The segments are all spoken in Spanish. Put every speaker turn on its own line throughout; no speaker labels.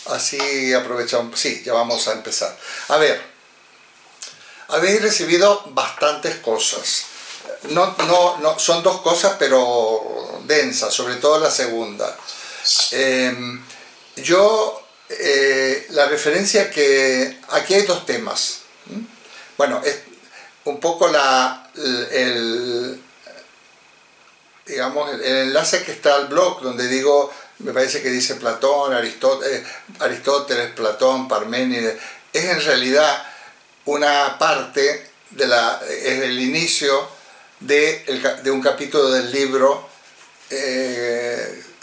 Así aprovechamos. Sí, ya vamos a empezar. A ver, habéis recibido bastantes cosas. No, son dos cosas, pero densas, sobre todo la segunda. La referencia que... Aquí hay dos temas. Bueno, es un poco digamos, el enlace que está al blog, donde digo, me parece que dice Platón, Aristóteles, Platón, Parménides, es en realidad una parte es el inicio de un capítulo del libro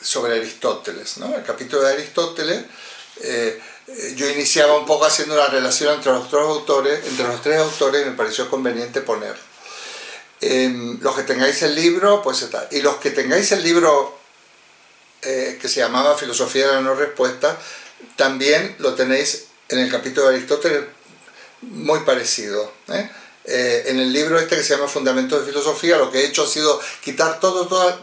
sobre Aristóteles, ¿no? El capítulo de Aristóteles, yo iniciaba un poco haciendo una relación entre los tres autores, me pareció conveniente poner. Los que tengáis el libro, pues está. Y los que tengáis el libro que se llamaba Filosofía de la no respuesta, también lo tenéis en el capítulo de Aristóteles, muy parecido. En el libro este que se llama Fundamentos de Filosofía, lo que he hecho ha sido quitar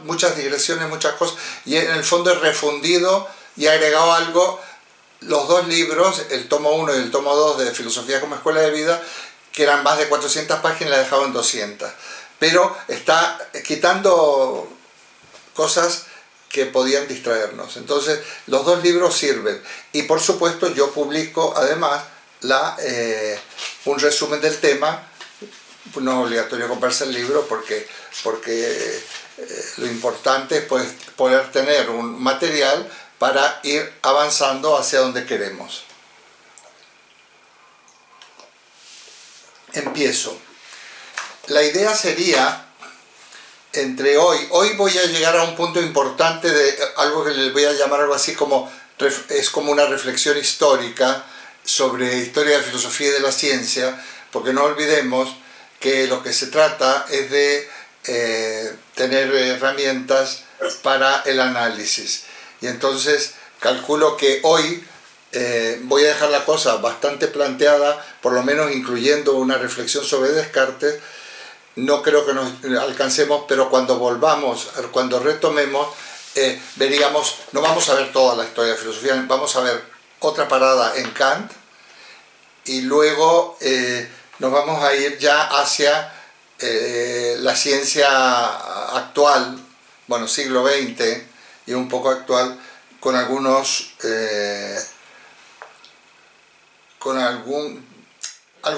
muchas digresiones, muchas cosas, y en el fondo he refundido y he agregado algo. Los dos libros, el tomo 1 y el tomo 2 de Filosofía como Escuela de Vida, que eran más de 400 páginas, la he dejado en 200. Pero está quitando cosas que podían distraernos. Entonces, los dos libros sirven. Y por supuesto, yo publico además un resumen del tema. No es obligatorio comprarse el libro porque lo importante es poder tener un material para ir avanzando hacia donde queremos. Empiezo. La idea sería, hoy voy a llegar a un punto importante de algo que les voy a llamar algo así como, es como una reflexión histórica sobre historia de la filosofía y de la ciencia, porque no olvidemos que lo que se trata es de tener herramientas para el análisis. Y entonces calculo que hoy voy a dejar la cosa bastante planteada, por lo menos incluyendo una reflexión sobre Descartes. No creo que nos alcancemos, pero cuando retomemos, veríamos, no vamos a ver toda la historia de la filosofía, vamos a ver otra parada en Kant, y luego nos vamos a ir ya hacia la ciencia actual, bueno, siglo XX y un poco actual, con algo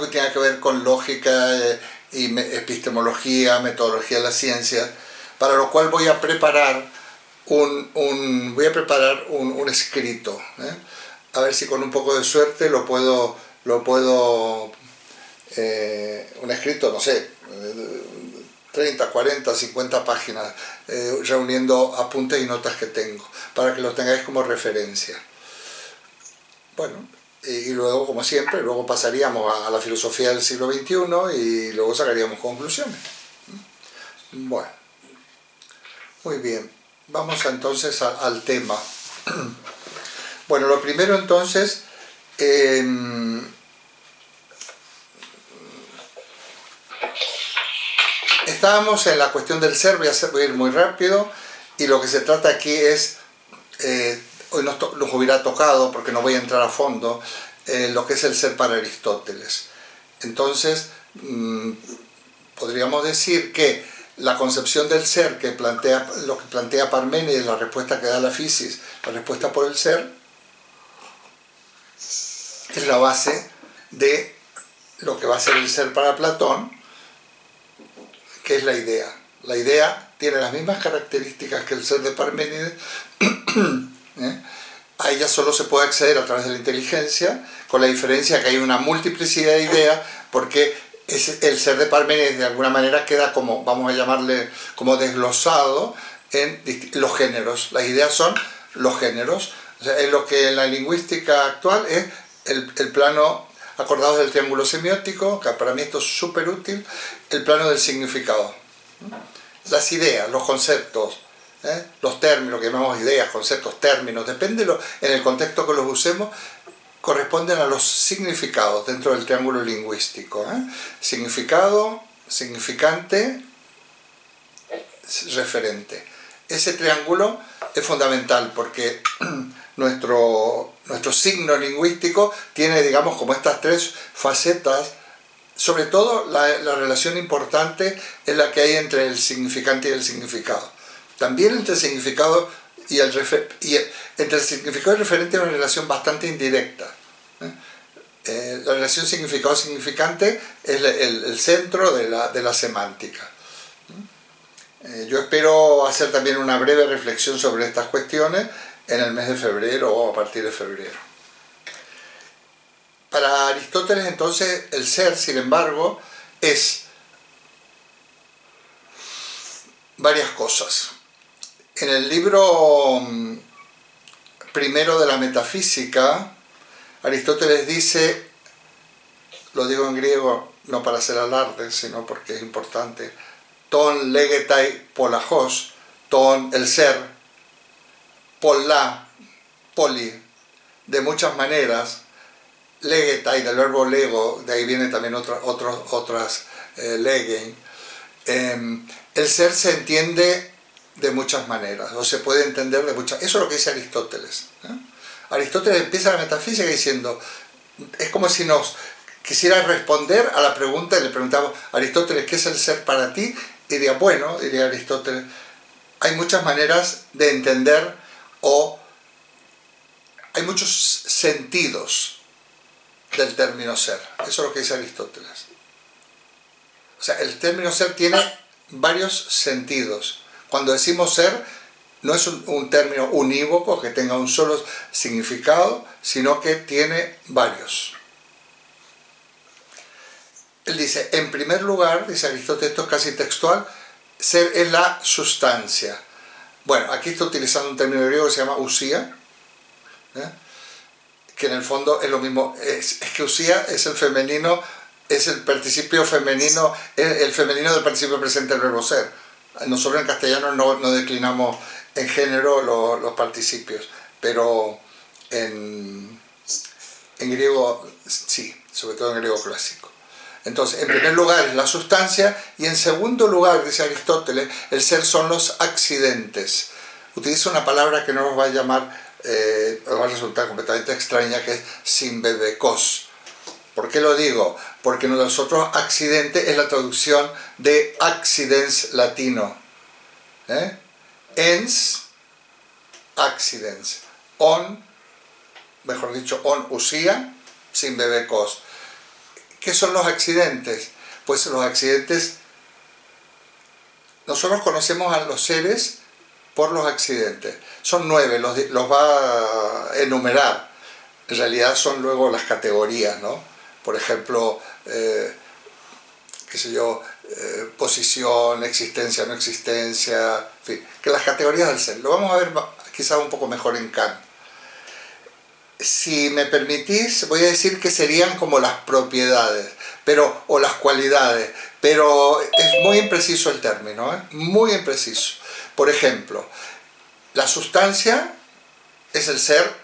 que tenga que ver con lógica y epistemología, metodología de la ciencia, para lo cual voy a preparar un escrito, a ver si con un poco de suerte lo puedo un escrito, no sé, 30, 40, 50 páginas, reuniendo apuntes y notas que tengo, para que lo tengáis como referencia. Bueno, y luego, como siempre, luego pasaríamos a la filosofía del siglo XXI y luego sacaríamos conclusiones. Bueno, muy bien, vamos entonces al tema. Bueno, lo primero entonces, estábamos en la cuestión del ser, voy a ir muy rápido, y lo que se trata aquí es, hoy nos hubiera tocado, porque no voy a entrar a fondo, lo que es el ser para Aristóteles. Entonces, podríamos decir que la concepción del ser lo que plantea Parménides, la respuesta que da la Physis, la respuesta por el ser, es la base de lo que va a ser el ser para Platón, que es la idea. La idea tiene las mismas características que el ser de Parménides. A ella solo se puede acceder a través de la inteligencia, con la diferencia que hay una multiplicidad de ideas, porque el ser de Parménides de alguna manera queda como, vamos a llamarle, como desglosado en los géneros. Las ideas son los géneros. O sea, es lo que en la lingüística actual es el plano, acordados del triángulo semiótico, que para mí esto es súper útil, el plano del significado. Las ideas, los conceptos, los términos, que llamamos ideas, conceptos, términos, depende en el contexto que los usemos, corresponden a los significados dentro del triángulo lingüístico. Significado, significante, referente. ese triángulo es fundamental porque nuestro signo lingüístico tiene, digamos, como estas tres facetas. Sobre todo la relación importante es la que hay entre el significante y el significado. También entre el significado y entre el significado y el referente hay una relación bastante indirecta. La relación significado-significante es el centro de la semántica. Yo espero hacer también una breve reflexión sobre estas cuestiones en el mes de febrero o a partir de febrero. Para Aristóteles, entonces, el ser, sin embargo, es varias cosas. En el libro primero de la Metafísica, Aristóteles dice, lo digo en griego no para hacer alarde, sino porque es importante, ton legetai polajos, ton el ser, polla, poli, de muchas maneras, legetai del verbo lego, de ahí viene también otras legen. El ser se entiende de muchas maneras, o se puede entender de muchas. Eso es lo que dice Aristóteles. Aristóteles empieza la metafísica diciendo, es como si nos quisiera responder a la pregunta y le preguntamos, Aristóteles, ¿qué es el ser para ti? Y diría, bueno, diría Aristóteles, hay muchas maneras de entender o hay muchos sentidos del término ser. Eso es lo que dice Aristóteles. O sea, el término ser tiene varios sentidos. Cuando decimos ser, no es un término unívoco que tenga un solo significado, sino que tiene varios. Él dice, en primer lugar, dice Aristóteles, esto es casi textual, ser es la sustancia. Bueno, aquí está utilizando un término griego que se llama usía, que en el fondo es lo mismo, es que usía es el femenino, es el participio femenino, el femenino del participio presente del verbo ser. Nosotros en castellano no declinamos en género los participios, pero en griego sí, sobre todo en griego clásico. Entonces, en primer lugar es la sustancia y en segundo lugar, dice Aristóteles, el ser son los accidentes. Utiliza una palabra que no nos va a llamar, nos va a resultar completamente extraña, que es simbebekos. ¿Por qué lo digo? Porque nosotros accidente es la traducción de accidens latino. Ens, accidens. On, mejor dicho, on usía, simbebekos. ¿Qué son los accidentes? Pues los accidentes, nosotros conocemos a los seres por los accidentes. Son 9, los va a enumerar. En realidad son luego las categorías, ¿no? Por ejemplo, qué sé yo, posición, existencia, no existencia, en fin, que las categorías del ser. Lo vamos a ver quizás un poco mejor en Kant. Si me permitís, voy a decir que serían como las propiedades, o las cualidades, pero es muy impreciso el término, muy impreciso. Por ejemplo, la sustancia es el ser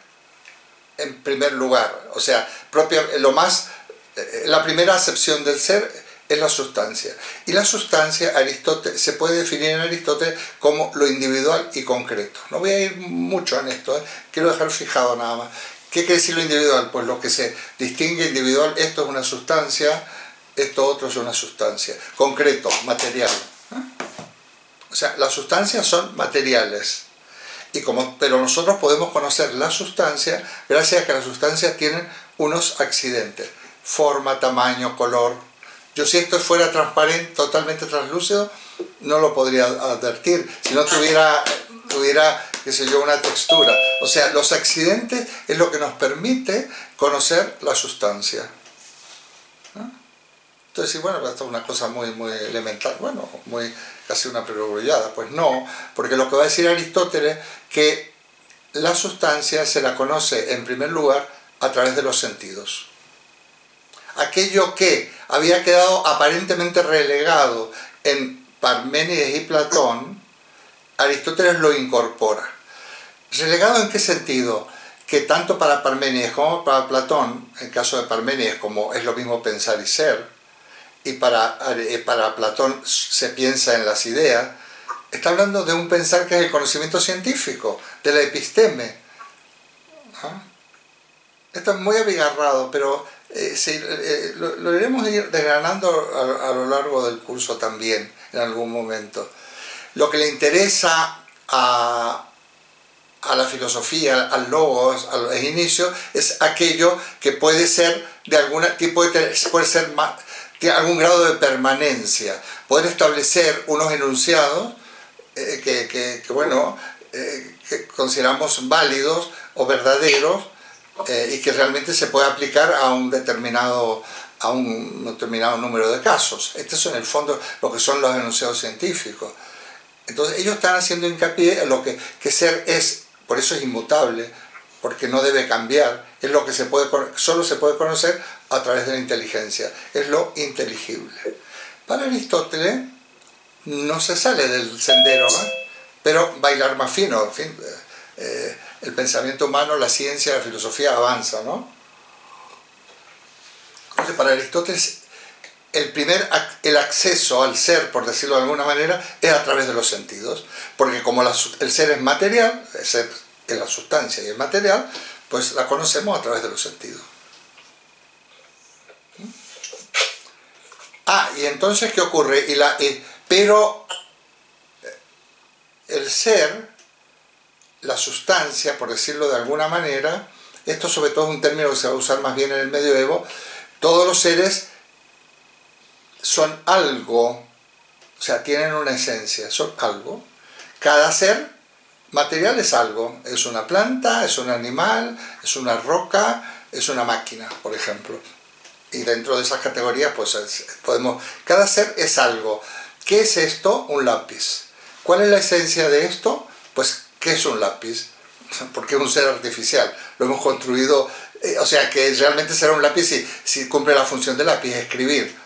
en primer lugar, o sea, la primera acepción del ser es la sustancia. Y la sustancia se puede definir en Aristóteles como lo individual y concreto. No voy a ir mucho en esto, quiero dejar fijado nada más. ¿Qué quiere decir lo individual? Pues lo que se distingue individual, esto es una sustancia, esto otro es una sustancia. Concreto, material. O sea, las sustancias son materiales. Pero nosotros podemos conocer la sustancia gracias a que las sustancias tienen unos accidentes. Forma, tamaño, color. Yo si esto fuera transparente, totalmente translúcido, no lo podría advertir. Si no tuviera qué sé yo, una textura. O sea, los accidentes es lo que nos permite conocer la sustancia. Entonces, bueno, esto es una cosa muy elemental, bueno, casi una perogrullada. Pues no, porque lo que va a decir Aristóteles que la sustancia se la conoce en primer lugar a través de los sentidos. Aquello que había quedado aparentemente relegado en Parménides y Platón, Aristóteles lo incorpora. ¿Relegado en qué sentido? Que tanto para Parménides como para Platón, en el caso de Parménides, como es lo mismo pensar y ser, y para Platón se piensa en las ideas, Está hablando de un pensar que es el conocimiento científico, de la episteme. ¿Ah? Esto es muy abigarrado, pero lo iremos ir desgranando a lo largo del curso también, en algún momento. Lo que le interesa a la filosofía, al logos, al inicio, es aquello que puede ser de algún tipo de, puede ser tiene algún grado de permanencia, poder establecer unos enunciados que consideramos válidos o verdaderos, y que realmente se puede aplicar a un determinado número de casos. Este es en el fondo lo que son los enunciados científicos. Entonces ellos están haciendo hincapié en lo que ser es, por eso es inmutable, porque no debe cambiar, es lo que solo se puede conocer a través de la inteligencia, es lo inteligible. Para Aristóteles no se sale del sendero, pero bailar más fino, en fin, el pensamiento humano, la ciencia, la filosofía avanza, ¿no? Entonces para Aristóteles el acceso al ser, por decirlo de alguna manera, es a través de los sentidos, porque como el ser es material, el ser es la sustancia y el material, pues la conocemos a través de los sentidos. Y entonces, ¿qué ocurre? Pero el ser, la sustancia, por decirlo de alguna manera, esto sobre todo es un término que se va a usar más bien en el medioevo, todos los seres son algo, o sea, tienen una esencia, son algo. Cada ser material es algo, es una planta, es un animal, es una roca, es una máquina, por ejemplo. Y dentro de esas categorías, pues cada ser es algo. ¿Qué es esto? Un lápiz. ¿Cuál es la esencia de esto? Pues, ¿qué es un lápiz? Porque es un ser artificial. Lo hemos construido, o sea, que realmente será un lápiz si cumple la función de lápiz, escribir.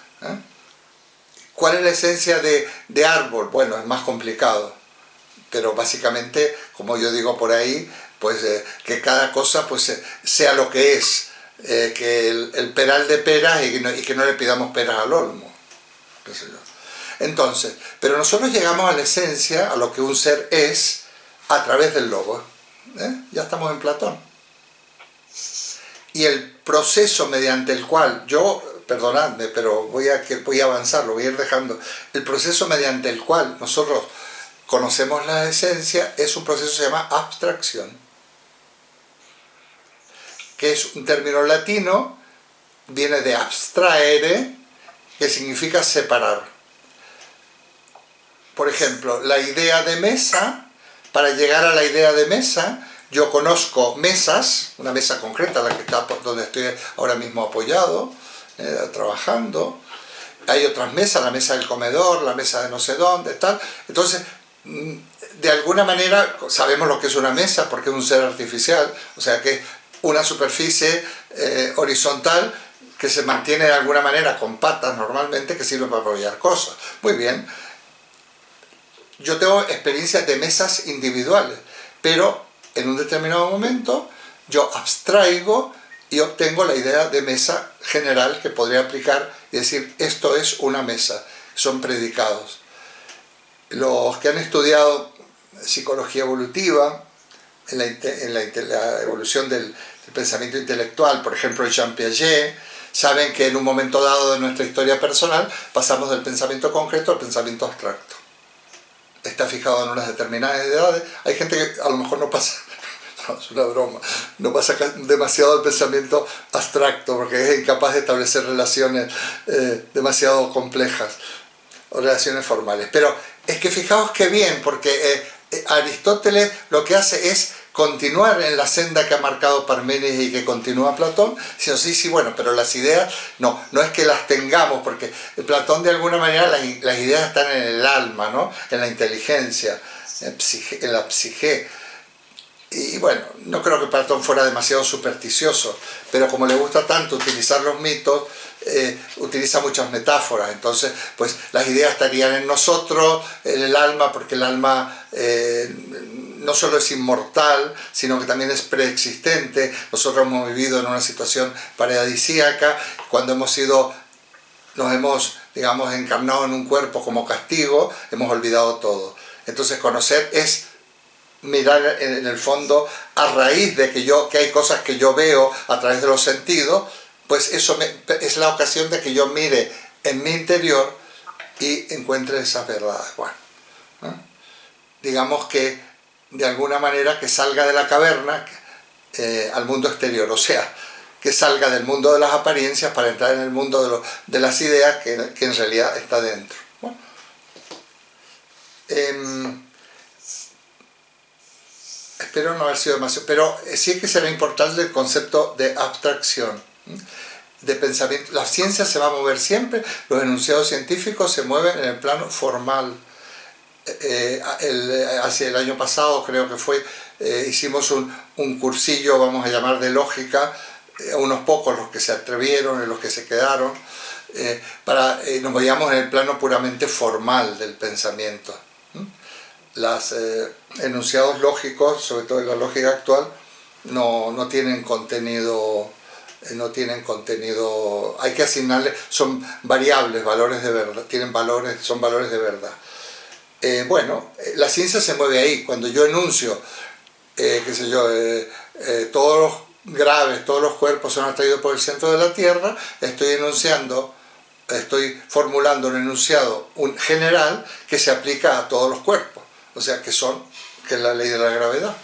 ¿Cuál es la esencia de árbol? Bueno, es más complicado. Pero básicamente, como yo digo por ahí, pues que cada cosa pues sea lo que es. Que el peral de peras y que no le pidamos peras al olmo. ¿Qué sé yo? Entonces, pero nosotros llegamos a la esencia, a lo que un ser es, a través del logos. Ya estamos en Platón. Y el proceso mediante el cual perdonadme, pero voy a avanzar, lo voy a ir dejando. El proceso mediante el cual nosotros conocemos la esencia es un proceso que se llama abstracción, que es un término latino, viene de abstraere, que significa separar. Por ejemplo, la idea de mesa, para llegar a la idea de mesa, yo conozco mesas, una mesa concreta, la que está donde estoy ahora mismo apoyado, trabajando. Hay otras mesas, la mesa del comedor, la mesa de no sé dónde, tal. Entonces, de alguna manera sabemos lo que es una mesa, porque es un ser artificial, o sea que es una superficie horizontal que se mantiene de alguna manera con patas normalmente, que sirve para apoyar cosas. Muy bien. Yo tengo experiencias de mesas individuales, pero en un determinado momento yo abstraigo y obtengo la idea de mesa general que podría aplicar y decir, esto es una mesa. Son predicados. Los que han estudiado psicología evolutiva, en la evolución del pensamiento intelectual, por ejemplo Jean Piaget, saben que en un momento dado de nuestra historia personal pasamos del pensamiento concreto al pensamiento abstracto. Está fijado en unas determinadas edades. Hay gente que a lo mejor no pasa, no, es una broma, no pasa demasiado al pensamiento abstracto porque es incapaz de establecer relaciones demasiado complejas o relaciones formales. Pero es que fijaos qué bien, porque Aristóteles lo que hace es continuar en la senda que ha marcado Parménides y que continúa Platón, sino sí, bueno, pero las ideas no es que las tengamos, porque Platón de alguna manera las ideas están en el alma, ¿no? En la inteligencia, en la psique. Y bueno, no creo que Platón fuera demasiado supersticioso, pero como le gusta tanto utilizar los mitos, utiliza muchas metáforas. Entonces, pues las ideas estarían en nosotros, en el alma, porque el alma no solo es inmortal, sino que también es preexistente. Nosotros hemos vivido en una situación paradisíaca, cuando nos hemos, digamos, encarnado en un cuerpo como castigo, hemos olvidado todo. Entonces conocer es mirar en el fondo a raíz de que hay cosas que yo veo a través de los sentidos, pues eso es la ocasión de que yo mire en mi interior y encuentre esas verdades. Bueno, ¿no? Digamos que de alguna manera que salga de la caverna al mundo exterior, o sea, que salga del mundo de las apariencias para entrar en el mundo de las ideas que en realidad está dentro. Bueno, espero no haber sido demasiado, pero sí que será importante el concepto de abstracción, de pensamiento. La ciencia se va a mover siempre, los enunciados científicos se mueven en el plano formal. Hacia el año pasado creo que fue, hicimos un cursillo, vamos a llamar, de lógica, unos pocos los que se atrevieron y los que se quedaron, nos veíamos en el plano puramente formal del pensamiento. Los enunciados lógicos, sobre todo en la lógica actual, no tienen contenido, hay que asignarle, son variables, valores de verdad, son valores de verdad. La ciencia se mueve ahí. Cuando yo enuncio, todos los graves, todos los cuerpos son atraídos por el centro de la Tierra, estoy formulando un enunciado general que se aplica a todos los cuerpos, o sea, que es la ley de la gravedad.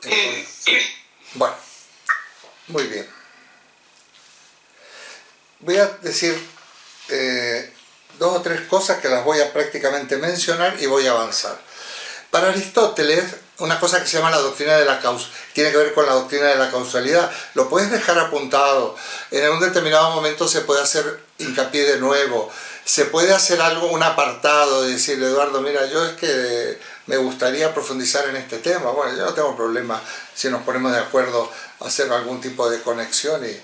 Entonces, bueno, muy bien. Voy a decir dos o tres cosas que las voy a prácticamente mencionar y voy a avanzar. Para Aristóteles, una cosa que se llama la doctrina de la causa, tiene que ver con la doctrina de la causalidad. Lo puedes dejar apuntado. En un determinado momento se puede hacer hincapié de nuevo. Se puede hacer un apartado, de decir, Eduardo, mira, yo es que me gustaría profundizar en este tema. Bueno, yo no tengo problema si nos ponemos de acuerdo a hacer algún tipo de conexión y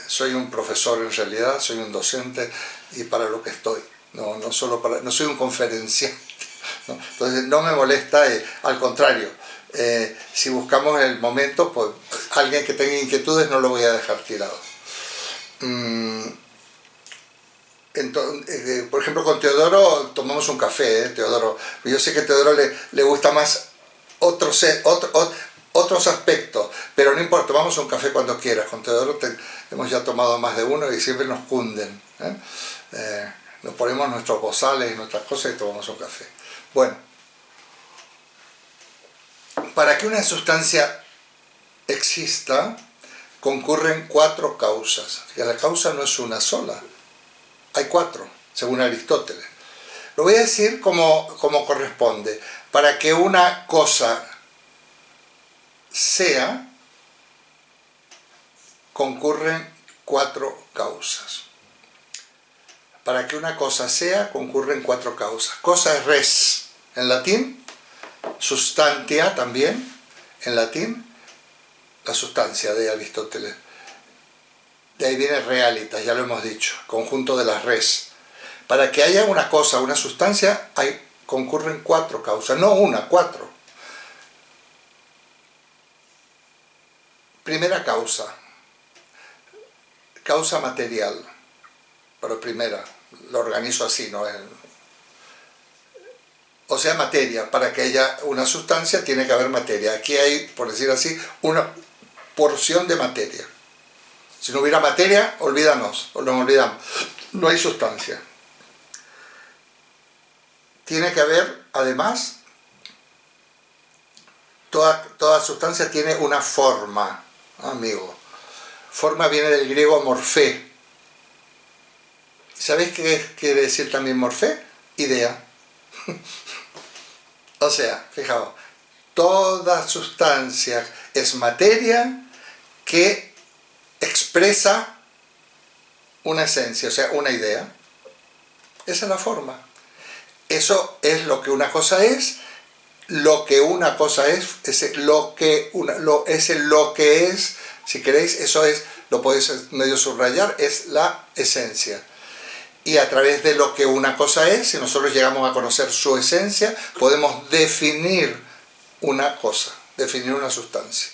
soy un profesor en realidad, soy un docente y para lo que estoy. No soy un conferenciante, ¿no? Entonces no me molesta, al contrario, si buscamos el momento, pues alguien que tenga inquietudes no lo voy a dejar tirado. Entonces, por ejemplo, con Teodoro tomamos un café, Teodoro. Yo sé que a Teodoro le gusta más otros aspectos, pero no importa, tomamos un café cuando quieras. Con Teodoro hemos ya tomado más de uno y siempre nos cunden. Nos ponemos nuestros bozales y nuestras cosas y tomamos un café. Bueno, para que una sustancia exista, concurren 4 causas. La causa no es una sola, hay 4, según Aristóteles. Lo voy a decir como corresponde. Para que una cosa sea, concurren 4 causas. Para que una cosa sea, concurren 4 causas. Cosa es res, en latín, substantia también, en latín, la sustancia de Aristóteles. De ahí viene realitas, ya lo hemos dicho, conjunto de las res. Para que haya una cosa, una sustancia, concurren 4 causas, no una, 4. Primera causa material, pero primera, lo organizo así, ¿no? O sea, materia. Para que haya una sustancia tiene que haber materia. Aquí hay, por decir así, una porción de materia. Si no hubiera materia, olvídanos, o nos olvidamos. No hay sustancia. Tiene que haber, además, toda sustancia tiene una forma, amigo. Forma viene del griego morfé. ¿Sabéis qué quiere decir también morfé? Idea. O sea, fijaos, toda sustancia es materia que expresa una esencia, o sea, una idea. Esa es la forma. Eso es lo que una cosa es. Lo que una cosa es lo que es, si queréis, eso es, lo podéis medio subrayar, es la esencia. Y a través de lo que una cosa es, si nosotros llegamos a conocer su esencia, podemos definir una cosa, definir una sustancia.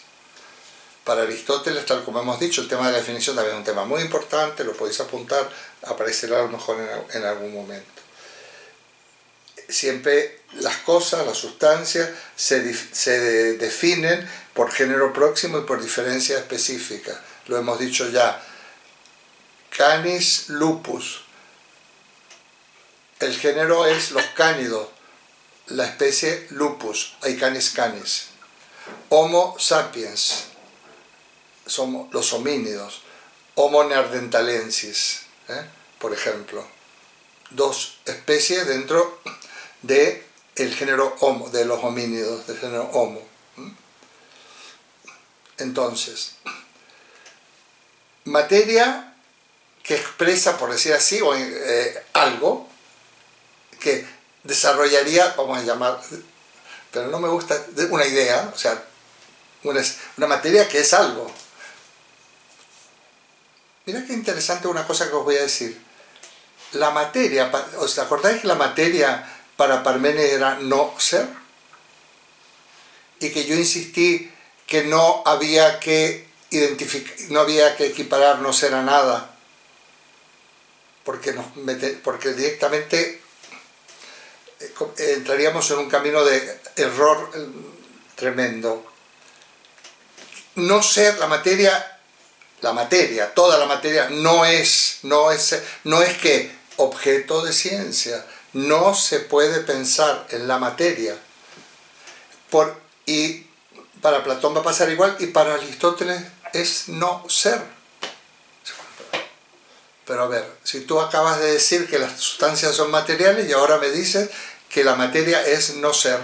Para Aristóteles, tal como hemos dicho, el tema de la definición también es un tema muy importante, lo podéis apuntar, aparecerá a lo mejor en algún momento. siempre las cosas, las sustancias, se definen por género próximo y por diferencia específica. Lo hemos dicho ya. Canis lupus. El género es los cánidos, la especie lupus, hay canis canis. Homo sapiens, somos los homínidos. Homo neanderthalensis, por ejemplo. Dos especies dentro del género Homo, de los homínidos, del género Homo. Entonces, materia que expresa, por decir así, algo que desarrollaría, vamos a llamar, pero no me gusta, una idea, o sea, una materia que es algo. Mirá qué interesante una cosa que os voy a decir. La materia, ¿os acordáis que la materia para Parménides era no ser? Y que yo insistí que no había que no había que equiparar no ser a nada, porque directamente entraríamos en un camino de error tremendo. No ser, la materia, toda la materia no es que objeto de ciencia, no se puede pensar en la materia. Y para Platón va a pasar igual, y para Aristóteles es no ser. Pero a ver, si tú acabas de decir que las sustancias son materiales y ahora me dices que la materia es no ser.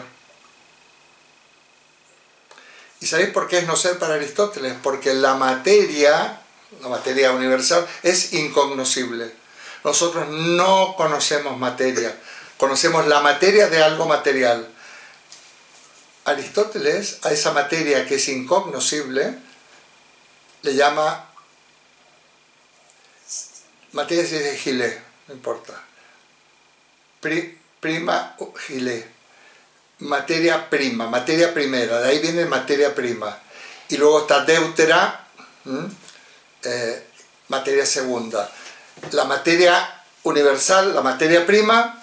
¿Y sabéis por qué es no ser para Aristóteles? Porque la materia universal, es incognoscible. Nosotros no conocemos materia, conocemos la materia de algo material. Aristóteles a esa materia que es incognoscible le llama materia de Gillet, no importa. Prima Gillet. Materia prima, materia primera, de ahí viene materia prima. Y luego está deutera, materia segunda. La materia universal, la materia prima,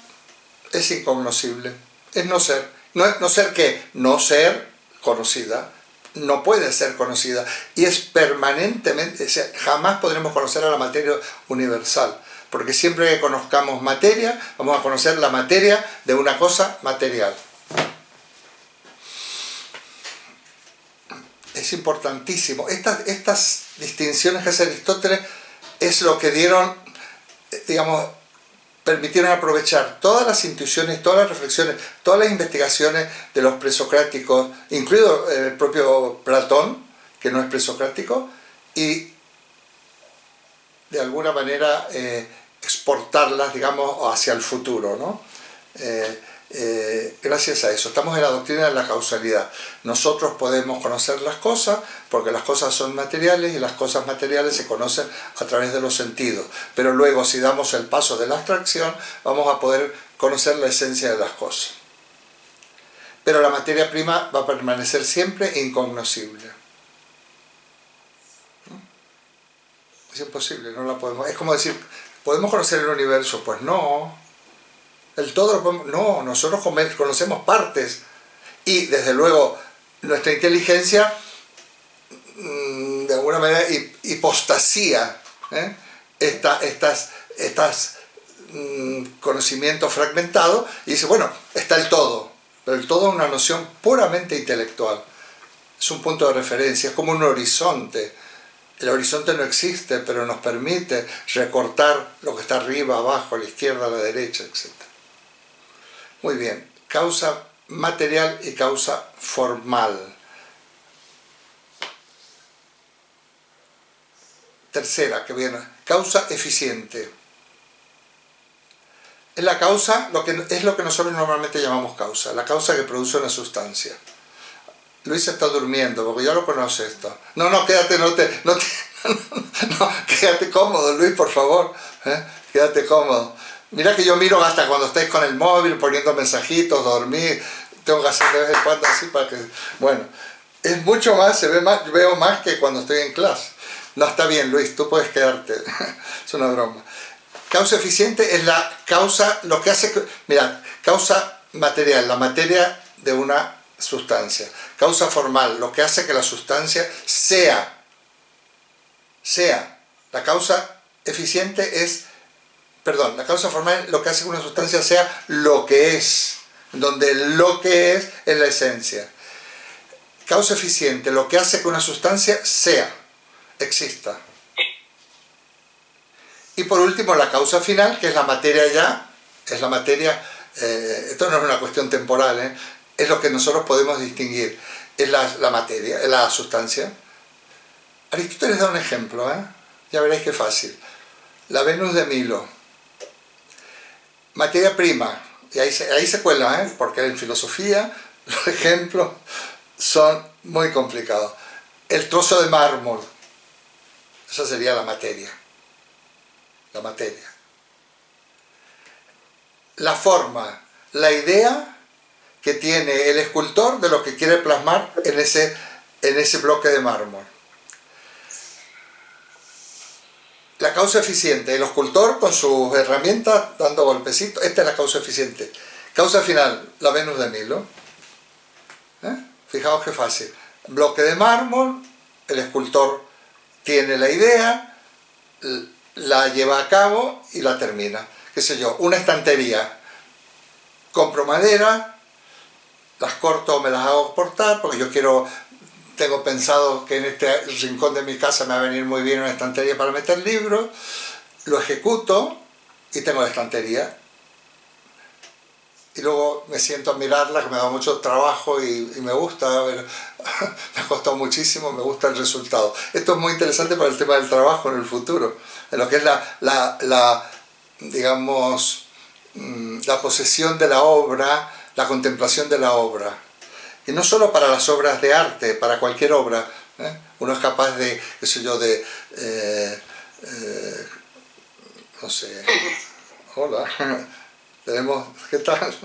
es incognoscible, es no ser. No ser ¿qué? No ser conocida, no puede ser conocida. Y es permanentemente, o sea, jamás podremos conocer a la materia universal. Porque siempre que conozcamos materia, vamos a conocer la materia de una cosa material. Es importantísimo. Estas distinciones que hace Aristóteles es lo que dieron, digamos, permitieron aprovechar todas las intuiciones, todas las reflexiones, todas las investigaciones de los presocráticos, incluido el propio Platón, que no es presocrático, y de alguna manera exportarlas, digamos, hacia el futuro, ¿no? Gracias a eso. Estamos en la doctrina de la causalidad. Nosotros podemos conocer las cosas porque las cosas son materiales y las cosas materiales se conocen a través de los sentidos. Pero luego, si damos el paso de la abstracción, vamos a poder conocer la esencia de las cosas. Pero la materia prima va a permanecer siempre incognoscible. Es imposible, no la podemos. Es como decir, ¿podemos conocer el universo? Pues no. El todo lo podemos, no, nosotros conocemos partes y desde luego nuestra inteligencia de alguna manera hipostasía estas conocimientos fragmentados y dice, bueno, está el todo, pero el todo es una noción puramente intelectual, es un punto de referencia, es como un horizonte. El horizonte no existe, pero nos permite recortar lo que está arriba, abajo, a la izquierda, a la derecha, etc. Muy bien, causa material y causa formal. Tercera, que viene, causa eficiente. Es la causa, es lo que nosotros normalmente llamamos causa, la causa que produce una sustancia. Luis está durmiendo, porque ya lo conoce esto. No, quédate, no, quédate cómodo, Luis, por favor. Quédate cómodo. Mira que yo miro hasta cuando estáis con el móvil, poniendo mensajitos, dormir. Tengo que hacer de vez en cuando así para que... Bueno, es mucho más, veo más que cuando estoy en clase. No, está bien, Luis, tú puedes quedarte. Es una broma. Causa eficiente es la causa, lo que hace... Mirad, causa material, la materia de una sustancia. Causa formal, lo que hace que la sustancia sea. La causa eficiente es, perdón, la causa formal lo que hace que una sustancia sea lo que es, donde lo que es la esencia. Causa eficiente, lo que hace que una sustancia sea, exista. Y por último, la causa final, que es la materia ya, es la materia, esto no es una cuestión temporal, es lo que nosotros podemos distinguir, es la materia, es la sustancia. Aristóteles da un ejemplo, ya veréis qué fácil. La Venus de Milo, materia prima, y ahí se cuela, porque en filosofía los ejemplos son muy complicados. El trozo de mármol, esa sería la materia. La materia. La forma, la idea que tiene el escultor de lo que quiere plasmar en ese bloque de mármol. La causa eficiente, el escultor con sus herramientas dando golpecitos, esta es la causa eficiente. Causa final, la Venus de Milo. Fijaos qué fácil. Bloque de mármol, el escultor tiene la idea, la lleva a cabo y la termina. Qué sé yo, una estantería. Compro madera, las corto o me las hago cortar porque yo tengo pensado que en este rincón de mi casa me va a venir muy bien una estantería para meter libros, lo ejecuto y tengo la estantería. Y luego me siento a mirarla, que me da mucho trabajo y me gusta, me ha costado muchísimo, me gusta el resultado. Esto es muy interesante para el tema del trabajo en el futuro, en lo que es digamos, la posesión de la obra, la contemplación de la obra. Y no solo para las obras de arte, para cualquier obra. Uno es capaz de, qué sé yo, no sé, hola, ¿qué tal?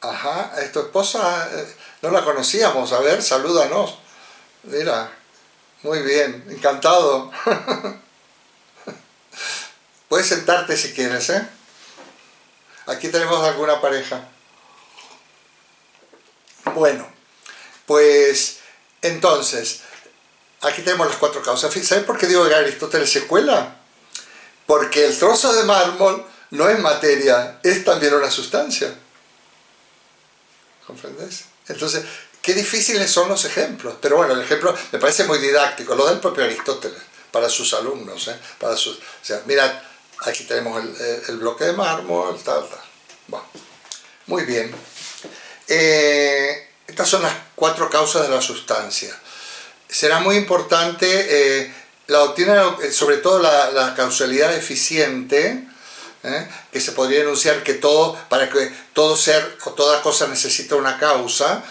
Ajá, ¿es tu esposa? No la conocíamos, a ver, salúdanos. Mira, muy bien, encantado. Puedes sentarte si quieres, Aquí tenemos alguna pareja. Bueno, pues entonces, aquí tenemos las 4 causas. ¿Sabes por qué digo que Aristóteles se cuela? Porque el trozo de mármol no es materia, es también una sustancia. ¿Comprendes? Entonces, qué difíciles son los ejemplos. Pero bueno, el ejemplo me parece muy didáctico, lo del propio Aristóteles, para sus alumnos. O sea, mirad, aquí tenemos el bloque de mármol, tal. Bueno, muy bien. Estas son las 4 causas de la sustancia. Será muy importante la doctrina, sobre todo la causalidad eficiente, que se podría enunciar que para que todo ser o toda cosa necesita una causa,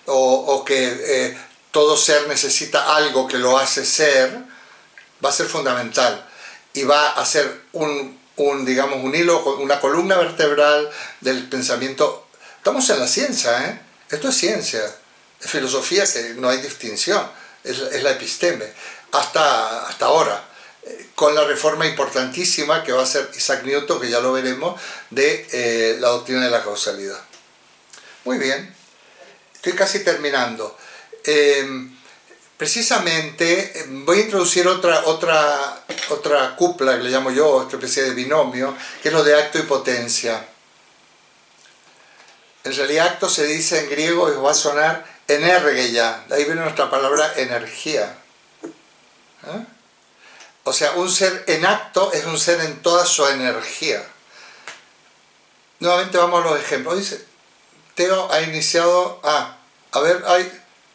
o que todo ser necesita algo que lo hace ser, va a ser fundamental y va a ser digamos, un hilo, una columna vertebral del pensamiento. Estamos en la ciencia, esto es ciencia, es filosofía, que no hay distinción, es la episteme, hasta ahora, con la reforma importantísima que va a hacer Isaac Newton, que ya lo veremos, de la doctrina de la causalidad. Muy bien, estoy casi terminando. Precisamente voy a introducir otra cupla, que le llamo yo, otra especie de binomio, que es lo de acto y potencia. En realidad acto se dice en griego y va a sonar energeia, de ahí viene nuestra palabra energía. O sea, un ser en acto es un ser en toda su energía. Nuevamente vamos a los ejemplos. Dice, Teo ha iniciado... a ver,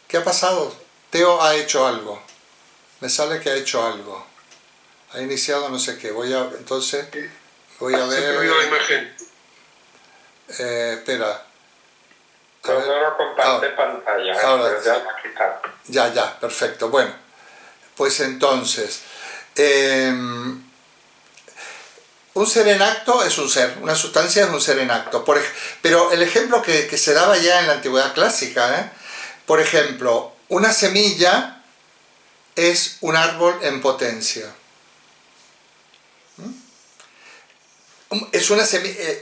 ¿qué ha pasado? Teo ha hecho algo. Me sale que ha hecho algo. Ha iniciado no sé qué. Entonces, voy a ver...
Se la imagen.
Espera.
Pero no comparte pantalla.
Ahora,
ya,
ya, perfecto. Bueno, pues entonces... un ser en acto es un ser, una sustancia es un ser en acto. Pero el ejemplo que se daba ya en la antigüedad clásica, por ejemplo, una semilla es un árbol en potencia. Es una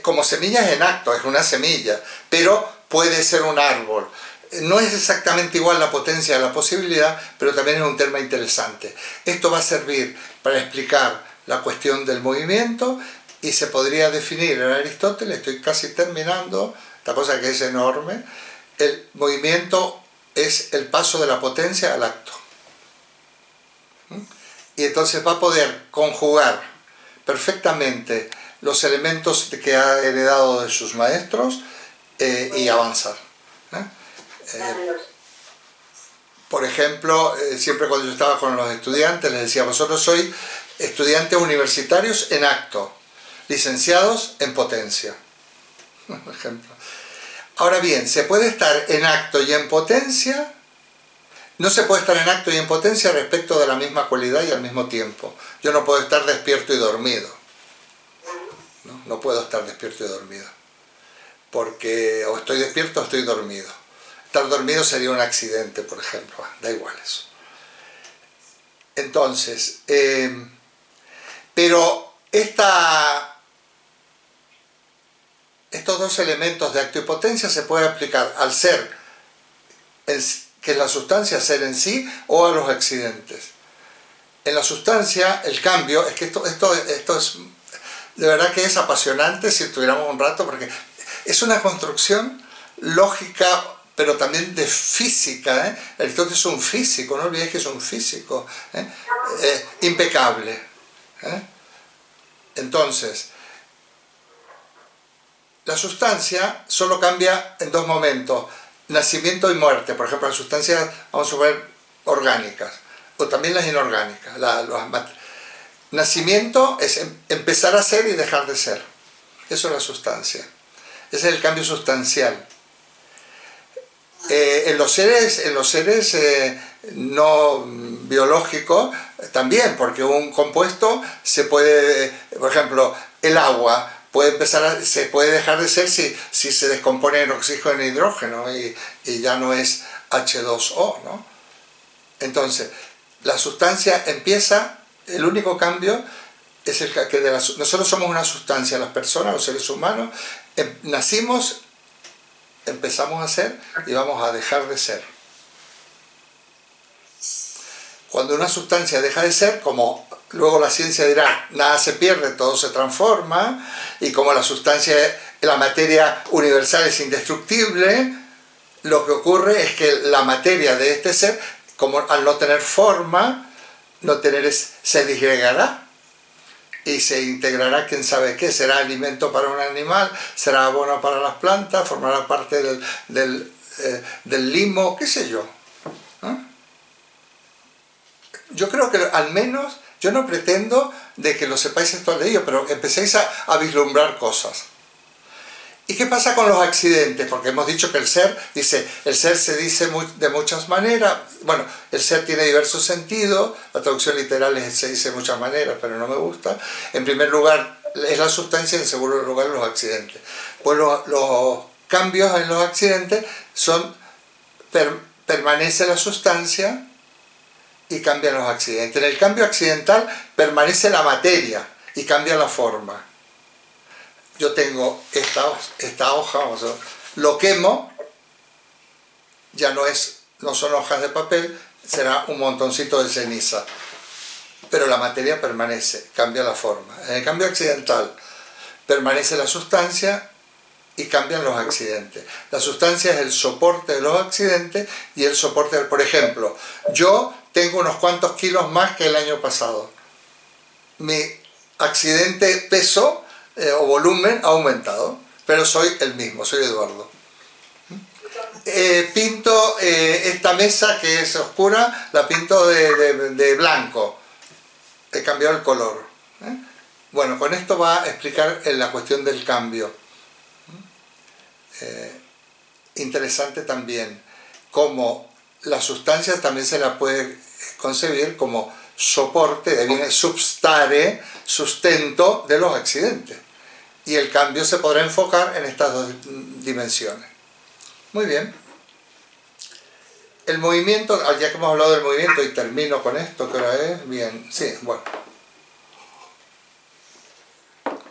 como semilla es en acto, es una semilla, pero puede ser un árbol. No es exactamente igual la potencia de la posibilidad, pero también es un tema interesante. Esto va a servir para explicar la cuestión del movimiento y se podría definir en Aristóteles, estoy casi terminando, esta cosa que es enorme, el movimiento es el paso de la potencia al acto. Y entonces va a poder conjugar perfectamente los elementos que ha heredado de sus maestros y avanzar. Por ejemplo, siempre cuando yo estaba con los estudiantes les decía, vosotros sois estudiantes universitarios en acto, licenciados en potencia. Por ejemplo. Ahora bien, ¿se puede estar en acto y en potencia? No se puede estar en acto y en potencia respecto de la misma cualidad y al mismo tiempo. Yo no puedo estar despierto y dormido. No puedo estar despierto y dormido. Porque o estoy despierto o estoy dormido. Estar dormido sería un accidente, por ejemplo. Da igual eso. Entonces, pero estos dos elementos de acto y potencia se pueden aplicar al ser, que es la sustancia, ser en sí, o a los accidentes. En la sustancia, el cambio, es que esto es, de verdad que es apasionante si estuviéramos un rato, porque es una construcción lógica, pero también de física. Aristóteles es un físico, no olvidéis que es un físico, impecable. Entonces, la sustancia solo cambia en dos momentos, nacimiento y muerte. Por ejemplo, las sustancias, vamos a ver, orgánicas, o también las inorgánicas. Nacimiento es empezar a ser y dejar de ser. Eso es la sustancia. Ese es el cambio sustancial. En los seres no biológicos también, porque un compuesto se puede, por ejemplo, el agua se puede dejar de ser si se descompone en oxígeno e hidrógeno y ya no es H2O, ¿no? Entonces, la sustancia empieza, el único cambio es el que nosotros somos una sustancia, las personas, los seres humanos, nacimos, empezamos a ser y vamos a dejar de ser. Cuando una sustancia deja de ser, como luego la ciencia dirá, nada se pierde, todo se transforma, y como la sustancia, la materia universal es indestructible, lo que ocurre es que la materia de este ser, como al no tener forma, se disgregará y se integrará quién sabe qué, será alimento para un animal, será abono para las plantas, formará parte del limo, qué sé yo. Yo creo que al menos, yo no pretendo de que lo sepáis esto al leído, pero empecéis a vislumbrar cosas. ¿Y qué pasa con los accidentes? Porque hemos dicho que el ser se dice de muchas maneras. Bueno, el ser tiene diversos sentidos, la traducción literal se dice de muchas maneras, pero no me gusta. En primer lugar, es la sustancia, en segundo lugar, los accidentes. Pues los cambios en los accidentes permanece la sustancia y cambian los accidentes. En el cambio accidental permanece la materia y cambia la forma. Yo tengo esta hoja, lo quemo, ya no son hojas de papel, será un montoncito de ceniza. Pero la materia permanece, cambia la forma. En el cambio accidental permanece la sustancia y cambian los accidentes. La sustancia es el soporte de los accidentes y el soporte, por ejemplo, yo tengo unos cuantos kilos más que el año pasado. Mi accidente peso o volumen ha aumentado, pero soy el mismo, soy Eduardo. Pinto esta mesa que es oscura, la pinto de blanco, he cambiado el color. Bueno, con esto va a explicar la cuestión del cambio. Interesante también cómo la sustancia también se la puede concebir como soporte, de viene substare, sustento de los accidentes. Y el cambio se podrá enfocar en estas dos dimensiones. Muy bien. El movimiento, ya que hemos hablado del movimiento y termino con esto, ¿qué hora es? Bien, sí, bueno.